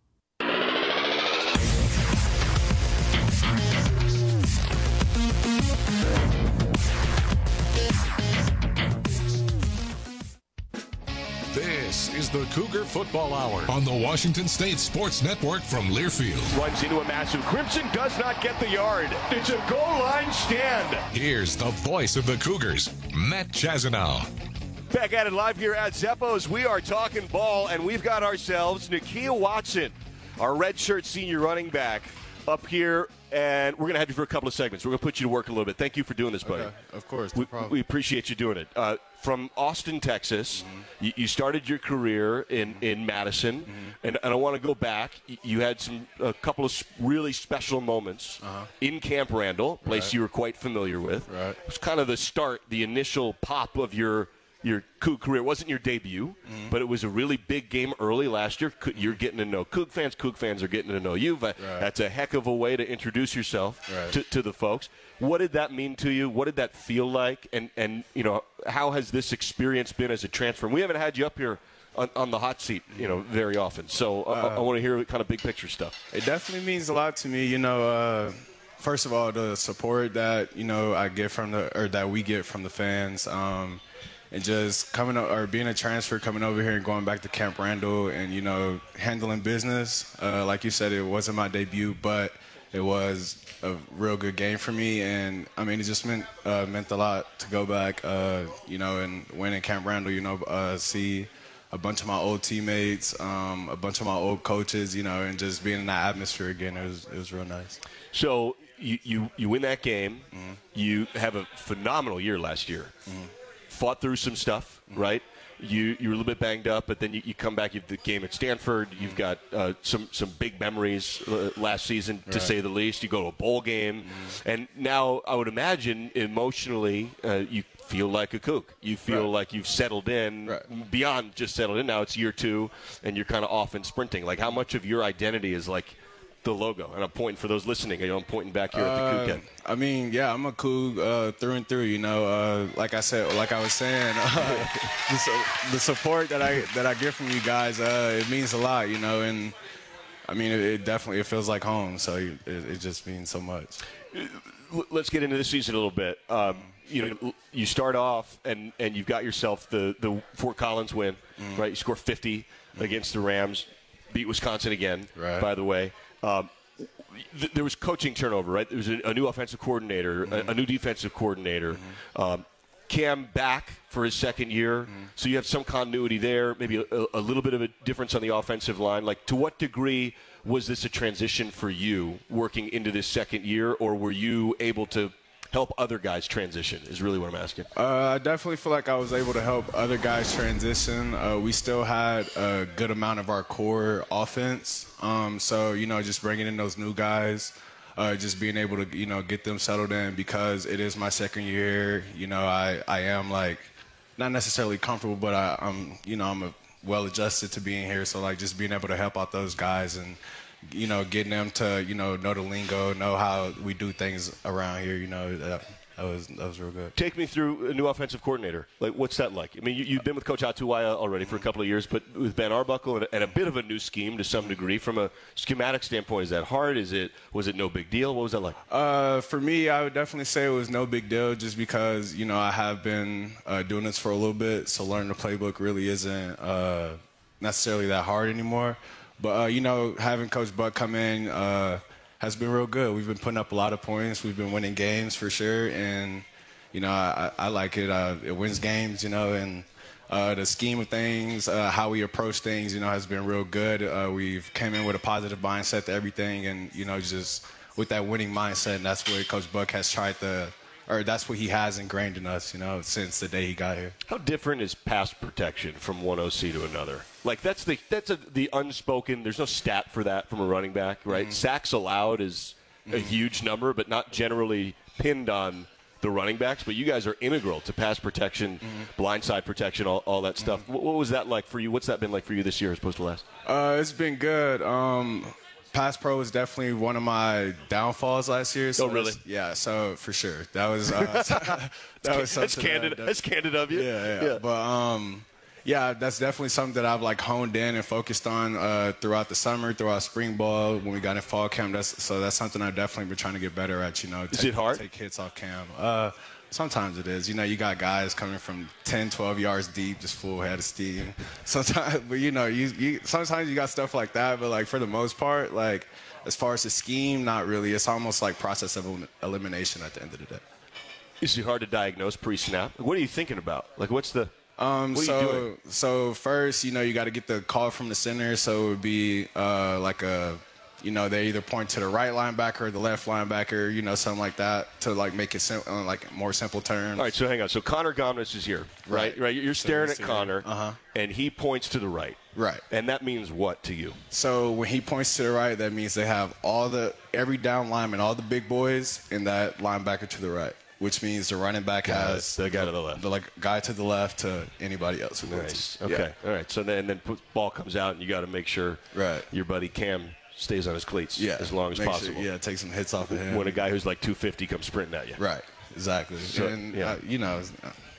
This is the Cougar Football Hour on the Washington State Sports Network from Learfield. Runs into a massive Crimson, does not get the yard. It's a goal line stand. Here's the voice of the Cougars, Matt Chazanow. Back at it live here at Zeppo's. We are talking ball, and we've got ourselves Nakia Watson, our redshirt senior running back, up here. And we're going to have you for a couple of segments. We're going to put you to work a little bit. Thank you for doing this, buddy. Okay, of course, no problem. We appreciate you doing it. From Austin, Texas, you started your career in Madison, and I want to go back. You had a couple of really special moments in Camp Randall, a place you were quite familiar with. Right. It was kind of the start, the initial pop of your Coug career. It wasn't your debut, but it was a really big game early last year. You're getting to know Coug fans. Coug fans are getting to know you. But that's a heck of a way to introduce yourself to the folks. What did that mean to you? What did that feel like? And you know, how has this experience been as a transfer? And we haven't had you up here on the hot seat, very often. So I want to hear kind of big picture stuff. It definitely means a lot to me. First of all, the support that I get that we get from the fans. And just being a transfer, coming over here and going back to Camp Randall and, handling business. Like you said, it wasn't my debut, but it was a real good game for me. And, it just meant a lot to go back, and win in Camp Randall, see a bunch of my old teammates, a bunch of my old coaches, and just being in that atmosphere again. It was real nice. So you win that game. You have a phenomenal year last year. Fought through some stuff, right? You were a little bit banged up, but then you come back. You have the game at Stanford. You've got some big memories last season, to say the least. You go to a bowl game, and now I would imagine emotionally you feel like a Coug. You feel like you've settled in beyond just settled in. Now it's year 2, and you're kind of off and sprinting. Like, how much of your identity is like the logo? And I'm pointing for those listening. I'm pointing back here at the Coug Ken. I'm a Coug through and through. Like I was saying, the support that I get from you guys, it means a lot. And it definitely feels like home. So it just means so much. Let's get into this season a little bit. You start off and you've got yourself the Fort Collins win, right? You score 50 against the Rams, beat Wisconsin again, by the way. There was coaching turnover, right? There was a new offensive coordinator, a new defensive coordinator. Cam back for his second year, so you have some continuity there, maybe a little bit of a difference on the offensive line. Like, to what degree was this a transition for you working into this second year, or were you able to help other guys transition, is really what I'm asking. I definitely feel like I was able to help other guys transition. We still had a good amount of our core offense. So, just bringing in those new guys, just being able to, get them settled in, because it is my second year. I am, not necessarily comfortable, but I'm well adjusted to being here. So, just being able to help out those guys and, getting them to, know the lingo, know how we do things around here, that was real good. Take me through a new offensive coordinator. What's that like? You've been with Coach Atuwaya already for a couple of years, but with Ben Arbuckle and a bit of a new scheme to some degree. From a schematic standpoint, is that hard? Was it no big deal? What was that like? For me, I would definitely say it was no big deal, just because, I have been doing this for a little bit, so learning the playbook really isn't necessarily that hard anymore. But, having Coach Buck come in has been real good. We've been putting up a lot of points. We've been winning games for sure. And, I like it. It wins games, and the scheme of things, how we approach things, has been real good. We've came in with a positive mindset to everything and, just with that winning mindset. And that's what Coach Buck has that's what he has ingrained in us, since the day he got here. How different is pass protection from one OC to another? Like, that's the unspoken, there's no stat for that from a running back, right? Mm-hmm. Sacks allowed is a huge number, but not generally pinned on the running backs, but you guys are integral to pass protection, blindside protection, all that stuff. What was that like for you? What's that been like for you this year as opposed to last? It's been good. Pass pro was definitely one of my downfalls last year. So really? Yeah, so for sure. That was that was something. That's candid of you. Yeah. But that's definitely something that I've honed in and focused on throughout the summer, throughout spring ball, when we got in fall camp. That's something I've definitely been trying to get better at. Is it hard? Take hits off cam. Sometimes it is. You got guys coming from 10, 12 yards deep, just full head of steam. Sometimes, but sometimes you got stuff like that. But for the most part, as far as the scheme, not really. It's almost like process of elimination at the end of the day. Is it hard to diagnose pre-snap? What are you thinking about? What's the what are you doing? So first, you got to get the call from the center. So it would be they either point to the right linebacker or the left linebacker, something like that to make it more simple terms. All right, so hang on. So Connor Gomez is here, right? You're staring at Connor, and he points to the right. Right. And that means what to you? So when he points to the right, that means they have every down lineman, all the big boys, and that linebacker to the right, which means the running back has the guy to the left, the guy to the left to anybody else. Nice. Okay. Yeah. All right. So then ball comes out, and you got to make sure your buddy Cam stays on his cleats as long as possible. Sure, take some hits off of him. When a guy who's 250 comes sprinting at you. Right, exactly. So, and,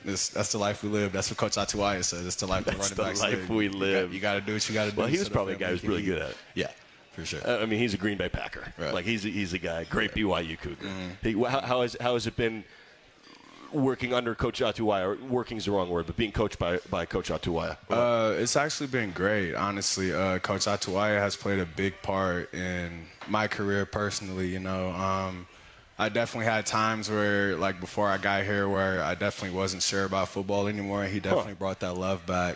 that's the life we live. That's what Coach Atuaya said. It's the life the running backs live. That's the life we live. You got to do what you got to do. Well, he was probably a guy who's really good at it. Yeah, for sure. He's a Green Bay Packer. Right. He's a guy, great BYU Cougar. Mm-hmm. How has it been working under Coach Atuaya? Working is the wrong word, but being coached by Coach Atuaya? It's actually been great, honestly. Coach Atuaya has played a big part in my career personally. I definitely had times where, before I got here, where I definitely wasn't sure about football anymore. He definitely brought that love back,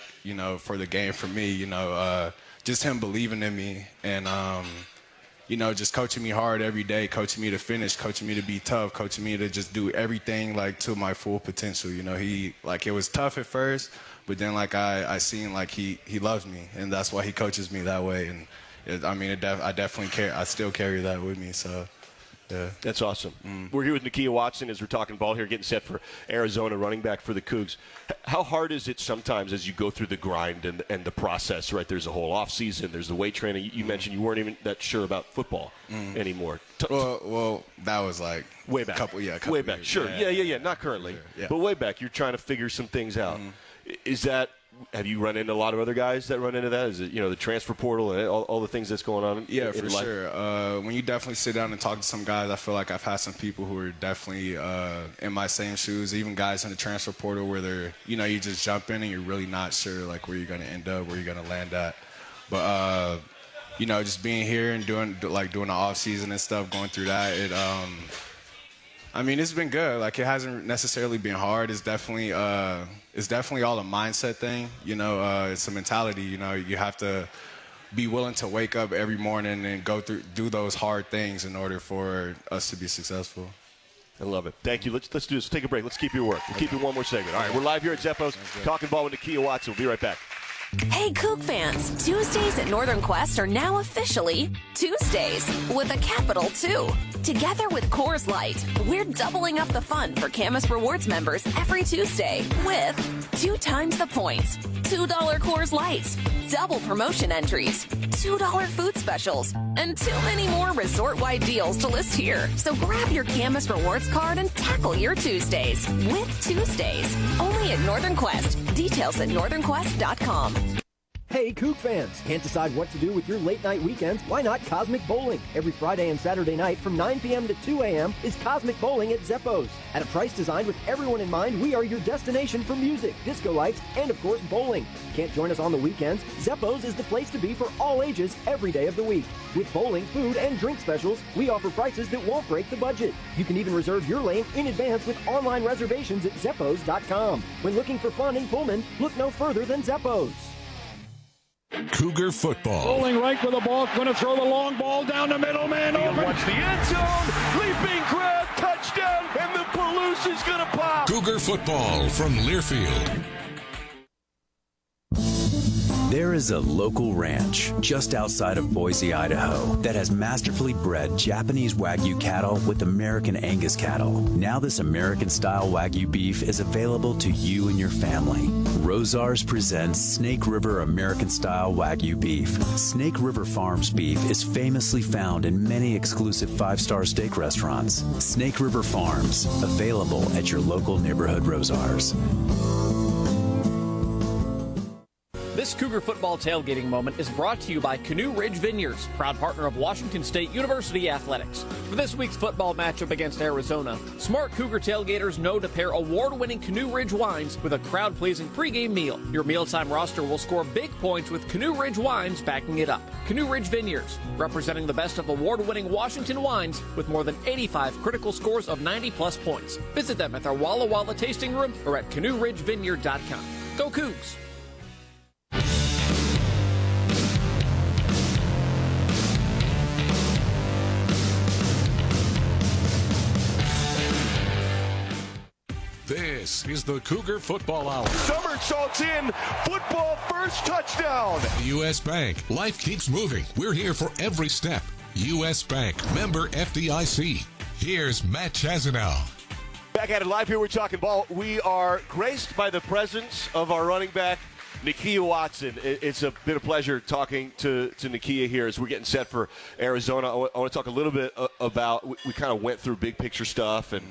for the game for me. Just him believing in me and just coaching me hard every day, coaching me to finish, coaching me to be tough, coaching me to just do everything to my full potential. He it was tough at first, but then I seen he loves me, and that's why he coaches me that way. And I definitely I still carry that with me. So. Yeah. That's awesome. We're here with Nakia Watson as we're talking ball here, getting set for Arizona, running back for the Cougs. How hard is it sometimes as you go through the grind and the process, right? There's a whole off season, there's the weight training. You mentioned you weren't even that sure about football anymore. Well, that was way back. Way back. Years. Sure. Yeah. Not currently. Sure. But way back, you're trying to figure some things out. Is that? Have you run into a lot of other guys that run into that? Is it, the transfer portal and all the things that's going on? Yeah, for sure. When you definitely sit down and talk to some guys, I feel like I've had some people who are definitely in my same shoes, even guys in the transfer portal where they're, you just jump in and you're really not sure, where you're going to end up, where you're going to land at. But, just being here and doing the off season and stuff, going through that, it's been good. It hasn't necessarily been hard. It's definitely all a mindset thing. It's a mentality. You have to be willing to wake up every morning and do those hard things in order for us to be successful. I love it. Thank you. Let's do this. Let's take a break. Let's keep your work. We'll keep you one more segment. All right, we're live here at Zeppo's, talking ball with Nakia Watson. We'll be right back. Hey, Coug fans, Tuesdays at Northern Quest are now officially Tuesdays with a capital 2. Together with Coors Light, we're doubling up the fun for Camus Rewards members every Tuesday with 2 times the points, $2 Coors Lights, double promotion entries, $2 food specials, and too many more resort-wide deals to list here. So grab your Camus Rewards card and tackle your Tuesdays with Tuesdays. Only at Northern Quest. Details at northernquest.com. Hey, Coug fans! Can't decide what to do with your late-night weekends? Why not Cosmic Bowling? Every Friday and Saturday night from 9 p.m. to 2 a.m. is Cosmic Bowling at Zeppo's. At a price designed with everyone in mind, we are your destination for music, disco lights, and of course, bowling. Can't join us on the weekends? Zeppo's is the place to be for all ages every day of the week. With bowling, food, and drink specials, we offer prices that won't break the budget. You can even reserve your lane in advance with online reservations at Zeppos.com. When looking for fun in Pullman, look no further than Zeppo's. Cougar football. Rolling right with the ball, going to throw the long ball down the middle, man open. Watch the end zone, leaping grab, touchdown, and the Palouse is going to pop. Cougar football from Learfield. There is a local ranch just outside of Boise, Idaho, that has masterfully bred Japanese Wagyu cattle with American Angus cattle. Now this American-style Wagyu beef is available to you and your family. Rosars presents Snake River American-style Wagyu beef. Snake River Farms beef is famously found in many exclusive five-star steak restaurants. Snake River Farms, available at your local neighborhood Rosars. This Cougar football tailgating moment is brought to you by Canoe Ridge Vineyards, proud partner of Washington State University Athletics. For this week's football matchup against Arizona, smart Cougar tailgaters know to pair award-winning Canoe Ridge wines with a crowd-pleasing pregame meal. Your mealtime roster will score big points with Canoe Ridge wines backing it up. Canoe Ridge Vineyards, representing the best of award-winning Washington wines with more than 85 critical scores of 90-plus points. Visit them at their Walla Walla tasting room or at canoeridgevineyard.com. Go Cougs! This is the Cougar Football Hour. Somersaults in, football first touchdown. U.S. Bank, life keeps moving. We're here for every step. U.S. Bank, member FDIC. Here's Matt Chazanow. Back at it live here, we're talking ball. We are graced by the presence of our running back, Nakia Watson. It's been a pleasure talking to Nakia here as we're getting set for Arizona. I want to talk a little bit about, we kind of went through big picture stuff and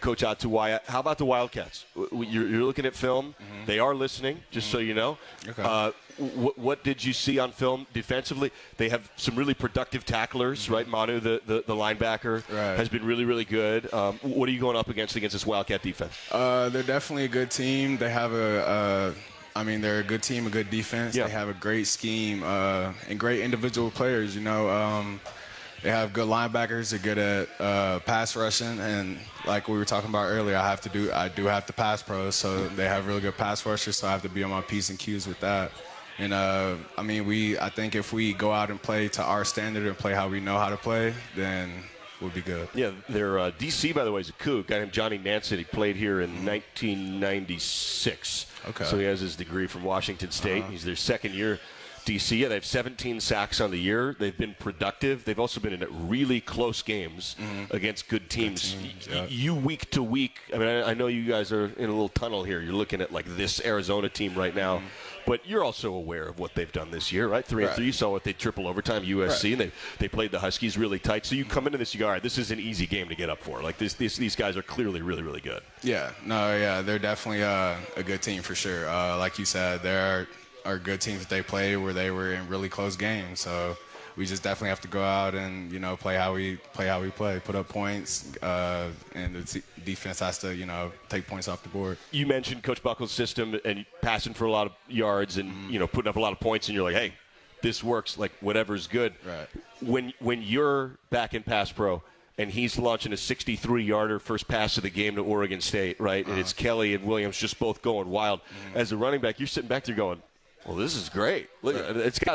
Coach Atuwaya. How about the Wildcats? You're looking at film. Mm-hmm. They are listening, just so you know. Okay. What did you see on film defensively? They have some really productive tacklers, mm-hmm. right? Manu, the linebacker, has been really, really good. What are you going up against this Wildcat defense? They're definitely a good team. They have they're a good team, a good defense. Yeah. They have a great scheme and great individual players. You know, they have good linebackers. They're good at pass rushing, and like we were talking about earlier, I do have to pass pro, so they have really good pass rushers. So I have to be on my P's and Q's with that. And I think if we go out and play to our standard and play how we know how to play, then we'll be good. Yeah, their DC, by the way, is a Coug. Guy named Johnny Nansen. He played here in 1996. Okay. So he has his degree from Washington State. He's their second year DC. Yeah, they have 17 sacks on the year. They've been productive. They've also been in really close games against good teams. You week to week, I mean, I know you guys are in a little tunnel here. You're looking at like this Arizona team right now. But you're also aware of what they've done this year, right? 3-3. You saw what they triple overtime USC, and they played the Huskies really tight. So you come into this, you go, all right, this is an easy game to get up for. Like these guys are clearly really, really good. Yeah, they're definitely a good team for sure. Like you said, there are good teams that they play where they were in really close games. So we just definitely have to go out and play how we play, put up points, and the defense has to take points off the board. You mentioned Coach Buckle's system and passing for a lot of yards and putting up a lot of points, and you're like, hey, this works. Like whatever's good. Right. When you're back in pass pro and he's launching a 63-yarder first pass of the game to Oregon State, right, and it's Kelly and Williams just both going wild. As a running back, you're sitting back there going, well, this is great. Look,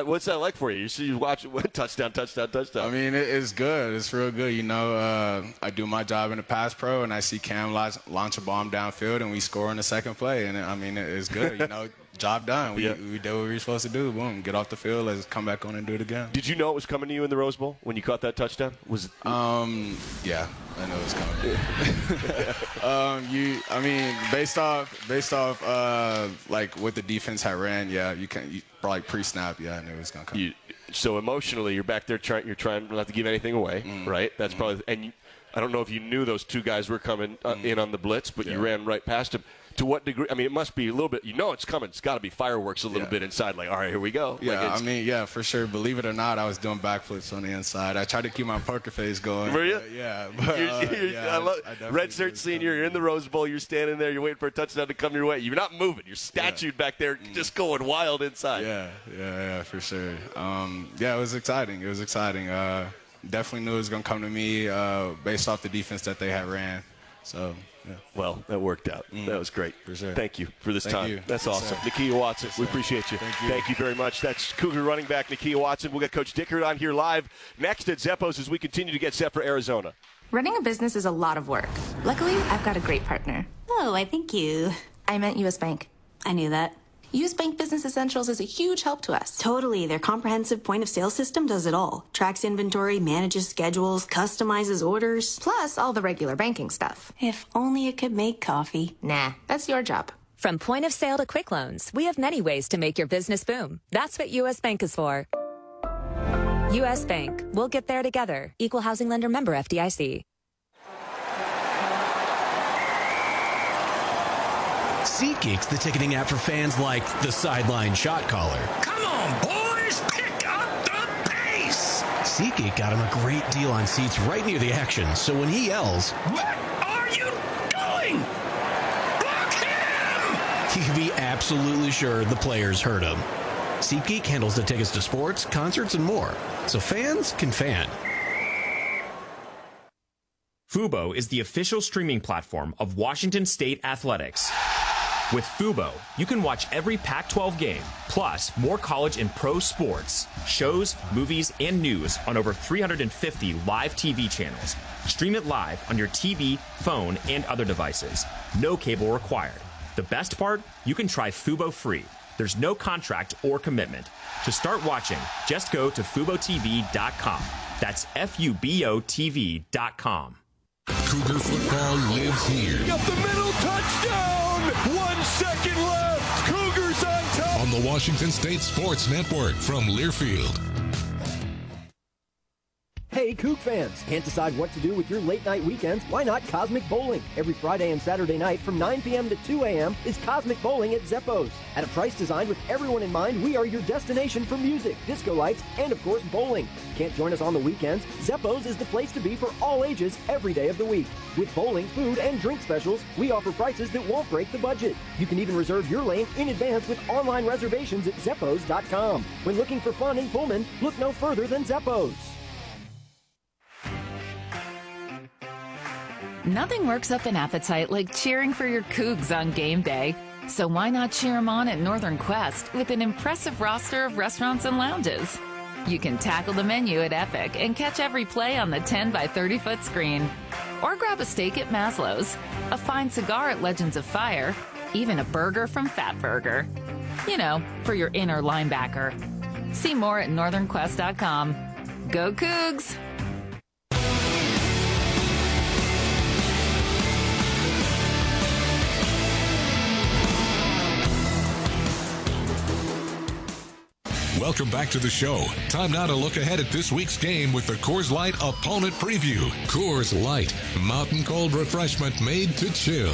what's that like for you? You watch touchdown. I mean, it's good. It's real good. I do my job in the pass pro, and I see Cam launch a bomb downfield, and we score in the second play. And, I mean, it's good. Job done. We did what we were supposed to do. Boom, get off the field. Let's come back on and do it again. Did you know it was coming to you in the Rose Bowl when you caught that touchdown? Yeah, I know it was coming. Based off like what the defense had ran, you probably pre-snap, I knew it was gonna come. So emotionally, you're back there you're trying not to give anything away, right? That's probably, and I don't know if you knew those two guys were coming in on the blitz, but you ran right past them. To what degree? I mean, it must be a little bit. You know, it's coming. It's got to be fireworks a little bit inside. Like, all right, here we go. Yeah, for sure. Believe it or not, I was doing backflips on the inside. I tried to keep my poker face going. Were you? I love Red Shirt Senior. You're in the Rose Bowl. You're standing there. You're waiting for a touchdown to come your way. You're not moving. You're statued back there, just going wild inside. Yeah, for sure. It was exciting. Definitely knew it was going to come to me based off the defense that they had ran. So. Yeah. Well, that worked out. That was great. For sure. Thank you for this time. You. That's awesome. Nakia Watson, we appreciate you. Thank you very much. That's Cougar running back Nakia Watson. We'll get Coach Dickert on here live next at Zeppos as we continue to get set for Arizona. Running a business is a lot of work. Luckily, I've got a great partner. Oh, I thank you. I meant U.S. Bank. I knew that. U.S. Bank Business Essentials is a huge help to us. Totally. Their comprehensive point-of-sale system does it all. Tracks inventory, manages schedules, customizes orders. Plus all the regular banking stuff. If only it could make coffee. Nah, that's your job. From point of sale to quick loans, we have many ways to make your business boom. That's what U.S. Bank is for. U.S. Bank. We'll get there together. Equal housing lender, member FDIC. SeatGeek's the ticketing app for fans like the sideline shot caller. Come on, boys, pick up the pace! SeatGeek got him a great deal on seats right near the action, so when he yells, "What are you doing? Block him!" he can be absolutely sure the players heard him. SeatGeek handles the tickets to sports, concerts, and more, so fans can fan. Fubo is the official streaming platform of Washington State Athletics. With Fubo, you can watch every Pac-12 game, plus more college and pro sports, shows, movies, and news on over 350 live TV channels. Stream it live on your TV, phone, and other devices. No cable required. The best part? You can try Fubo free. There's no contract or commitment. To start watching, just go to FuboTV.com. That's FuboTV.com. Cougar football lives here. Up the middle, touchdown! 1 second left. Cougars on top. On the Washington State Sports Network from Learfield. Hey, Coug fans! Can't decide what to do with your late-night weekends? Why not Cosmic Bowling? Every Friday and Saturday night from 9 p.m. to 2 a.m. is Cosmic Bowling at Zeppos. At a price designed with everyone in mind, we are your destination for music, disco lights, and of course, bowling. Can't join us on the weekends? Zeppos is the place to be for all ages every day of the week. With bowling, food, and drink specials, we offer prices that won't break the budget. You can even reserve your lane in advance with online reservations at Zeppos.com. When looking for fun in Pullman, look no further than Zeppos. Nothing works up an appetite like cheering for your Cougs on game day. So why not cheer them on at Northern Quest with an impressive roster of restaurants and lounges? You can tackle the menu at Epic and catch every play on the 10 by 30-foot screen. Or grab a steak at Maslow's, a fine cigar at Legends of Fire, even a burger from Fat Burger. You know, for your inner linebacker. See more at northernquest.com. Go Cougs! Welcome back to the show. Time now to look ahead at this week's game with the Coors Light Opponent Preview. Coors Light, mountain cold refreshment made to chill.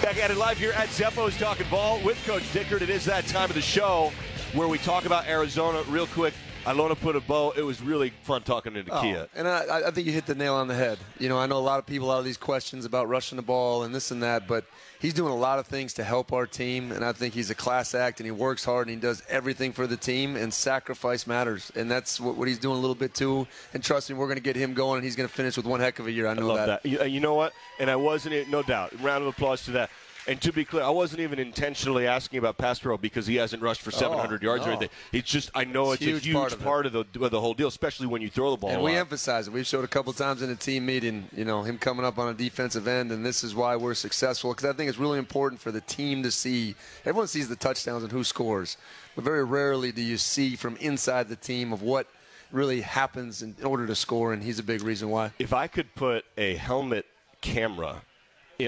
Back at it live here at Zeppos Talking Ball with Coach Dickert. It is that time of the show where we talk about Arizona real quick. I want to put a bow. It was really fun talking to Nakia. And I think you hit the nail on the head. You know, I know a lot of people have these questions about rushing the ball and this and that, but he's doing a lot of things to help our team, and I think he's a class act, and he works hard, and he does everything for the team, and sacrifice matters. And that's what he's doing a little bit too. And trust me, we're going to get him going, and he's going to finish with one heck of a year. I know that. You know what? And I wasn't, no doubt, round of applause to that. And to be clear, I wasn't even intentionally asking about pass pro because he hasn't rushed for 700 yards or anything. It's just I know it's a huge part of the whole deal, especially when you throw the ball. And we emphasize it. We've showed a couple times in a team meeting, you know, him coming up on a defensive end, and this is why we're successful, because I think it's really important for the team to see. Everyone sees the touchdowns and who scores, but very rarely do you see from inside the team of what really happens in order to score, and he's a big reason why. If I could put a helmet camera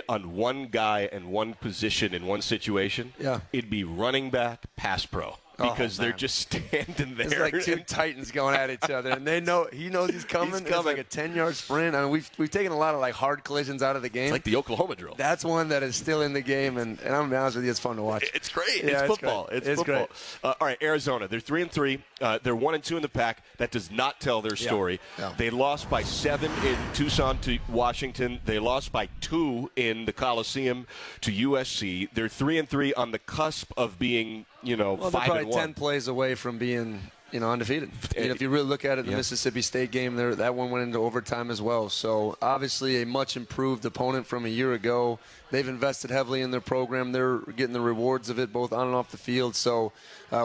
on one guy and one position in one situation, it'd be running back, pass pro. because they're just standing there. It's like two titans going at each other, and he knows he's coming. It's like a 10-yard sprint. I mean, we've taken a lot of like hard collisions out of the game. It's like the Oklahoma drill. That's one that is still in the game, and I'm gonna be honest with you, it's fun to watch. It's great. Yeah, it's football. Great. It's football. Great. All right, Arizona. They're 3-3. They're 1-2 in the pack. That does not tell their story. Yeah. They lost by 7 in Tucson to Washington. They lost by 2 in the Coliseum to USC. They're 3-3 on the cusp of being, 5-1. They're probably 10 plays away from being, undefeated. If you really look at it, the Mississippi State game, that one went into overtime as well. So obviously a much improved opponent from a year ago. They've invested heavily in their program. They're getting the rewards of it both on and off the field. So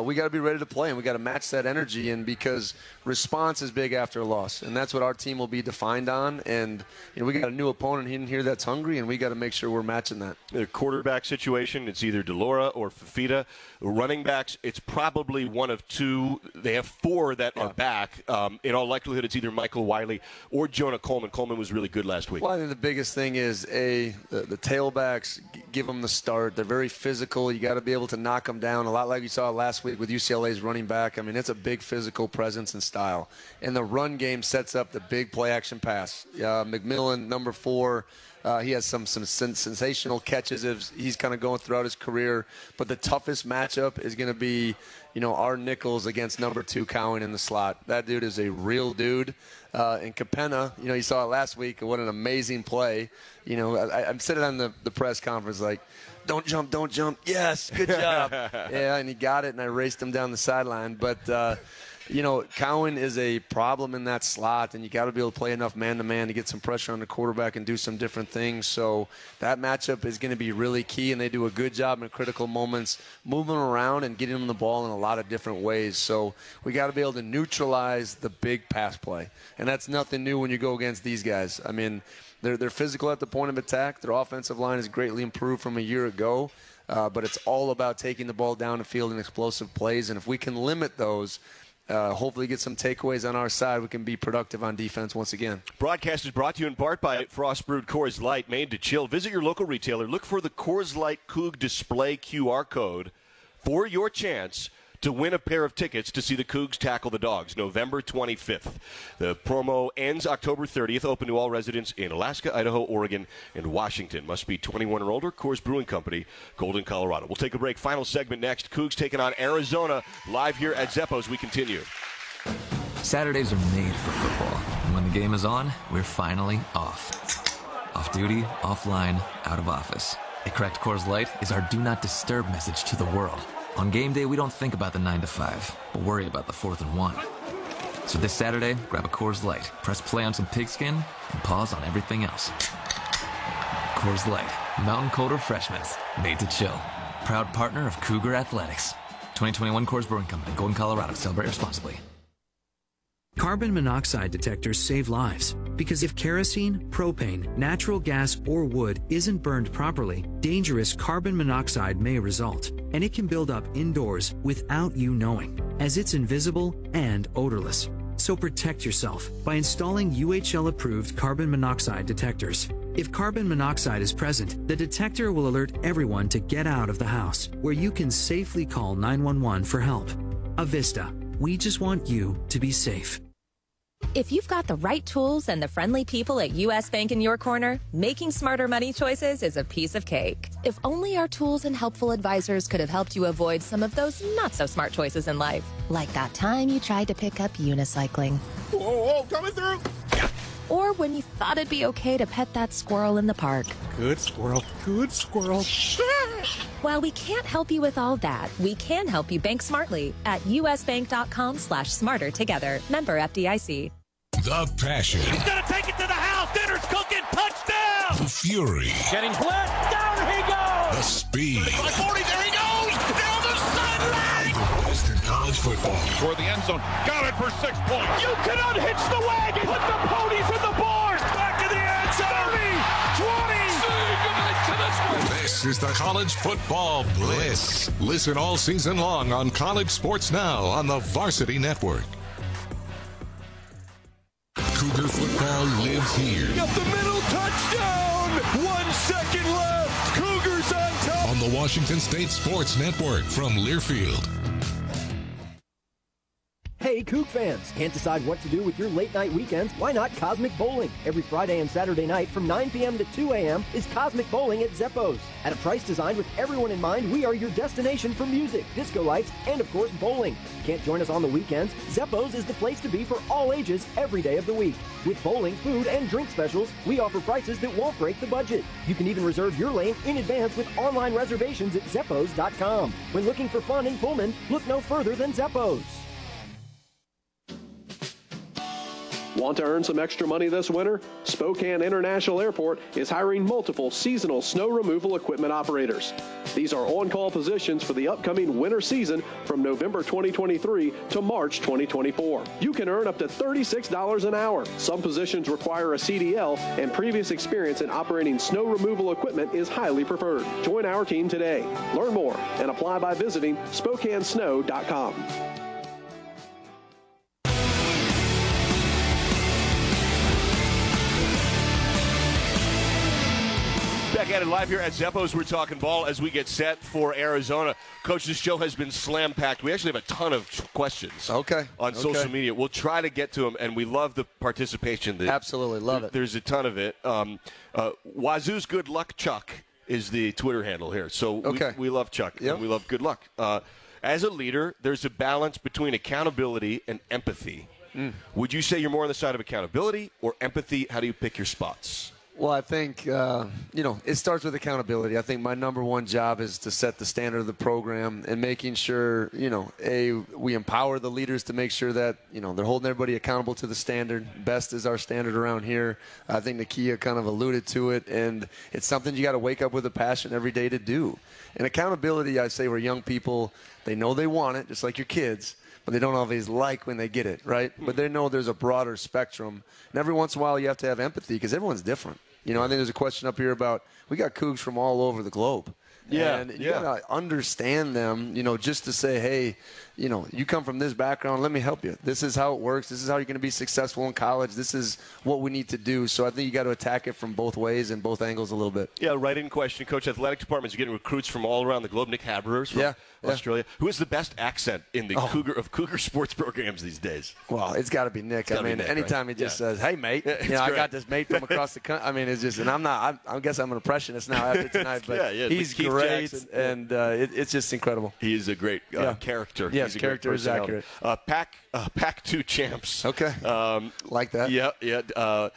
we got to be ready to play, and we got to match that energy in, because response is big after a loss, and that's what our team will be defined on. And we got a new opponent in here that's hungry, and we got to make sure we're matching that. Their quarterback situation, it's either Delora or Fafita. Running backs, it's probably one of two. They have 4 that are back. In all likelihood, it's either Michael Wiley or Jonah Coleman. Coleman was really good last week. Well, I think the biggest thing is, the tailbacks, give them the start. They're very physical. You got to be able to knock them down, a lot like we saw last week with UCLA's running back. I mean, it's a big physical presence and style. And the run game sets up the big play-action pass. McMillan, number 4, he has some sensational catches as he's kind of going throughout his career. But the toughest matchup is going to be, our nickels against number 2 Cowan in the slot. That dude is a real dude. And Capenna, you saw it last week. What an amazing play. I'm sitting on the press conference like, don't jump. Yes, good job. Yeah, and he got it, and I raced him down the sideline. But, Cowan is a problem in that slot, and you got to be able to play enough man-to-man to get some pressure on the quarterback and do some different things. So that matchup is going to be really key, and they do a good job in critical moments moving around and getting them the ball in a lot of different ways. So we got to be able to neutralize the big pass play, and that's nothing new when you go against these guys. I mean, they're physical at the point of attack. Their offensive line is greatly improved from a year ago, but it's all about taking the ball down the field in explosive plays, and if we can limit those, hopefully get some takeaways on our side, we can be productive on defense once again. Broadcast is brought to you in part by Frost Brewed Coors Light, made to chill. Visit your local retailer. Look for the Coors Light Coug display QR code for your chance to win a pair of tickets to see the Cougs tackle the Dogs, November 25th. The promo ends October 30th, open to all residents in Alaska, Idaho, Oregon, and Washington. Must be 21 or older. Coors Brewing Company, Golden, Colorado. We'll take a break. Final segment next. Cougs taking on Arizona live here at Zeppo's. We continue. Saturdays are made for football. And when the game is on, we're finally off. Off duty, offline, out of office. A cracked Coors Light is our do not disturb message to the world. On game day, we don't think about the 9 to 5, but worry about the 4th and 1. So this Saturday, grab a Coors Light, press play on some pigskin, and pause on everything else. Coors Light, mountain cold refreshments, made to chill. Proud partner of Cougar Athletics. 2021 Coors Brewing Company, Golden, Colorado. Celebrate responsibly. Carbon monoxide detectors save lives, because if kerosene, propane, natural gas, or wood isn't burned properly, dangerous carbon monoxide may result, and it can build up indoors without you knowing, as it's invisible and odorless. So protect yourself by installing UHL-approved carbon monoxide detectors. If carbon monoxide is present, the detector will alert everyone to get out of the house, where you can safely call 911 for help. Avista, we just want you to be safe. If you've got the right tools and the friendly people at U.S. Bank in your corner, making smarter money choices is a piece of cake. If only our tools and helpful advisors could have helped you avoid some of those not-so-smart choices in life. Like that time you tried to pick up unicycling. Whoa, coming through! Or when you thought it'd be okay to pet that squirrel in the park. Good squirrel, good squirrel. While we can't help you with all that, we can help you bank smartly at usbank.com/smarter together. Member FDIC. The passion. He's going to take it to the house. Dinner's cooking. Touchdown. The fury. Jennings blitz. Down he goes. The speed. 40, there he goes. Down the sideline. Western College football. Toward the end zone. Got it for 6 points. You can unhitch the wagon. Put the ponies in the barn. Back in the end zone. 30, 20. This is the College Football Blitz. Listen all season long on College Sports Now on the Varsity Network. Cougar football lives here. Got the middle touchdown. 1 second left. Cougars on top. On the Washington State Sports Network from Learfield. Hey, Coug fans! Can't decide what to do with your late-night weekends? Why not Cosmic Bowling? Every Friday and Saturday night from 9 p.m. to 2 a.m. is Cosmic Bowling at Zeppo's. At a price designed with everyone in mind, we are your destination for music, disco lights, and of course, bowling. Can't join us on the weekends? Zeppo's is the place to be for all ages every day of the week. With bowling, food, and drink specials, we offer prices that won't break the budget. You can even reserve your lane in advance with online reservations at Zeppos.com. When looking for fun in Pullman, look no further than Zeppo's. Want to earn some extra money this winter? Spokane International Airport is hiring multiple seasonal snow removal equipment operators. These are on-call positions for the upcoming winter season from November 2023 to March 2024. You can earn up to $36 an hour. Some positions require a CDL, and previous experience in operating snow removal equipment is highly preferred. Join our team today. Learn more and apply by visiting SpokaneSnow.com. Back at it live here at Zeppo's. We're talking ball as we get set for Arizona. Coach, this show has been slam-packed. We actually have a ton of questions on social media. We'll try to get to them, and we love the participation. Absolutely, love it. There's a ton of it. Wazoo's Good Luck Chuck is the Twitter handle here. So we love Chuck, and we love good luck. As a leader, there's a balance between accountability and empathy. Would you say you're more on the side of accountability or empathy? How do you pick your spots? Well, I think, it starts with accountability. I think my number one job is to set the standard of the program and making sure, we empower the leaders to make sure that, they're holding everybody accountable to the standard. Best is our standard around here. I think Nakia kind of alluded to it, and it's something you got to wake up with a passion every day to do. And accountability, I say, where young people, they know they want it, just like your kids, but they don't always like when they get it, right? But they know there's a broader spectrum. And every once in a while you have to have empathy because everyone's different. I think there's a question up here about we got Cougs from all over the globe. And you got to understand them, just to say, hey, you come from this background, let me help you. This is how it works. This is how you're going to be successful in college. This is what we need to do. So I think you got to attack it from both ways and both angles a little bit. Yeah, right in question. Coach, athletic departments are getting recruits from all around the globe. Nick Haberer's from Australia. Who has the best accent in the Cougar sports programs these days? Well, it's got to be Nick. Anytime he just says, hey, mate, I got this mate from across the country. It's just, and I guess I'm an impressionist now after tonight, but he's great. And it's just incredible. He is a great character. Yes, character is accurate. Pac-2 champs. Okay. Like that. Yeah.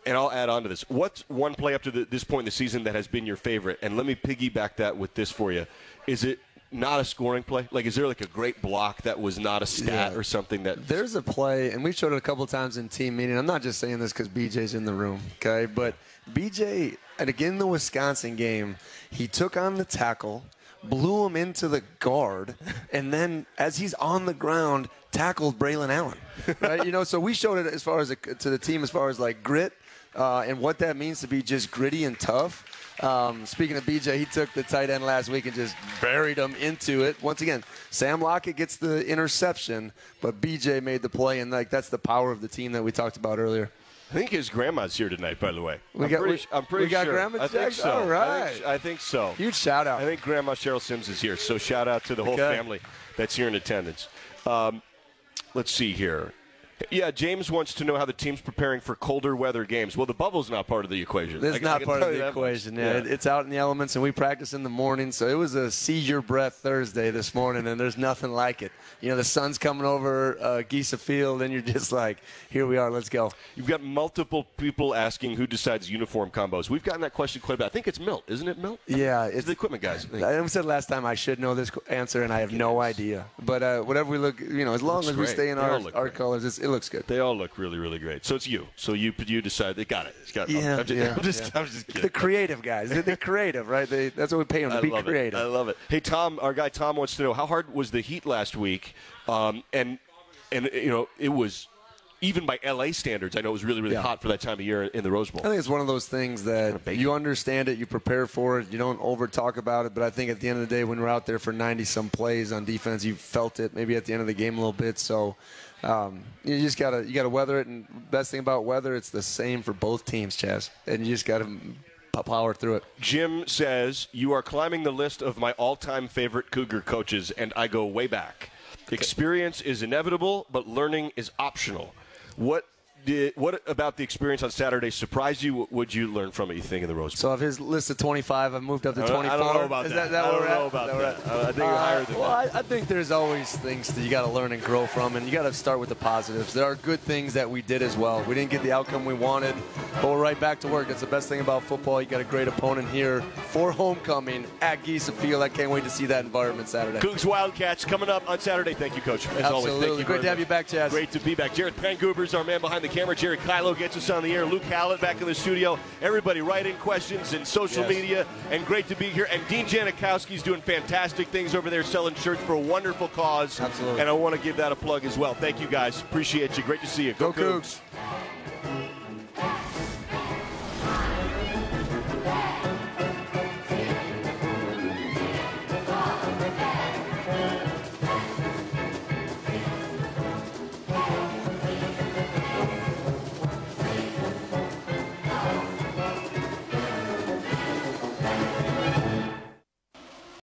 And I'll add on to this. What's one play up to this point in the season that has been your favorite? And let me piggyback that with this for you. Is it not a scoring play? Like, is there like a great block that was not a stat or something that? There's a play, and we showed it a couple times in team meeting. I'm not just saying this because BJ's in the room, okay? But BJ, and again, the Wisconsin game, he took on the tackle, blew him into the guard, and then as he's on the ground, tackled Braylon Allen. Right? So we showed it as far as to the team as far as like grit and what that means to be just gritty and tough. Speaking of BJ, he took the tight end last week and just buried him into it. Once again, Sam Lockett gets the interception, but BJ made the play, and that's the power of the team that we talked about earlier. I think his grandma's here tonight, by the way. I'm pretty sure. Grandma I think so. All right. I think so. Huge shout out. I think Grandma Cheryl Sims is here, so shout out to the whole family that's here in attendance. Let's see here. Yeah, James wants to know how the team's preparing for colder weather games. Well, the bubble's not part of the equation. It's not part of the equation. Yeah. It's out in the elements, and we practice in the morning. So it was a see your breath Thursday this morning, and there's nothing like it. The sun's coming over Geisa Field, and you're just like, here we are, let's go. You've got multiple people asking who decides uniform combos. We've gotten that question quite a bit. I think it's Milt, isn't it, Milt? Yeah. It's the equipment guys. I said last time I should know this answer, and I have no idea. But whatever we look, as long as we stay in our colors, it looks good. They all look really, really great. So it's you. So you decide. They got it. I'm just kidding. The creative guys. They're creative, right? That's what we pay them to be creative. I love it. Hey, Tom, our guy Tom wants to know, how hard was the heat last week? And it was, even by LA standards, I know it was really, really hot for that time of year in the Rose Bowl. I think it's one of those things that you understand it, you prepare for it, you don't over-talk about it, but I think at the end of the day, when we're out there for 90-some plays on defense, you felt it maybe at the end of the game a little bit. So you just gotta weather it, and best thing about weather, it's the same for both teams, Chaz, and you just gotta power through it. Jim says, you are climbing the list of my all-time favorite Cougar coaches, and I go way back. Experience is inevitable, but learning is optional. What about the experience on Saturday surprised you? What would you learn from it, you think, in the Rose Bowl? So of his list of 25, I've moved up to 24. I don't know about that. I don't know about that. I think you're higher than that. I think there's always things that you got to learn and grow from, and you got to start with the positives. There are good things that we did as well. We didn't get the outcome we wanted, but we're right back to work. That's the best thing about football. You got a great opponent here for homecoming at Giesa Field. I can't wait to see that environment Saturday. Cougs Wildcats coming up on Saturday. Thank you, Coach. As always, thank you. Great to have you back, Chaz. Great to be back. Jared Pangoober's our man behind the camera. Jared Kylo gets us on the air. Luke Hallett back in the studio. Everybody write in questions and social media. And great to be here. And Dean Janikowski's doing fantastic things over there selling shirts for a wonderful cause. Absolutely. And I want to give that a plug as well. Thank you, guys. Appreciate you. Great to see you. Go Cougs.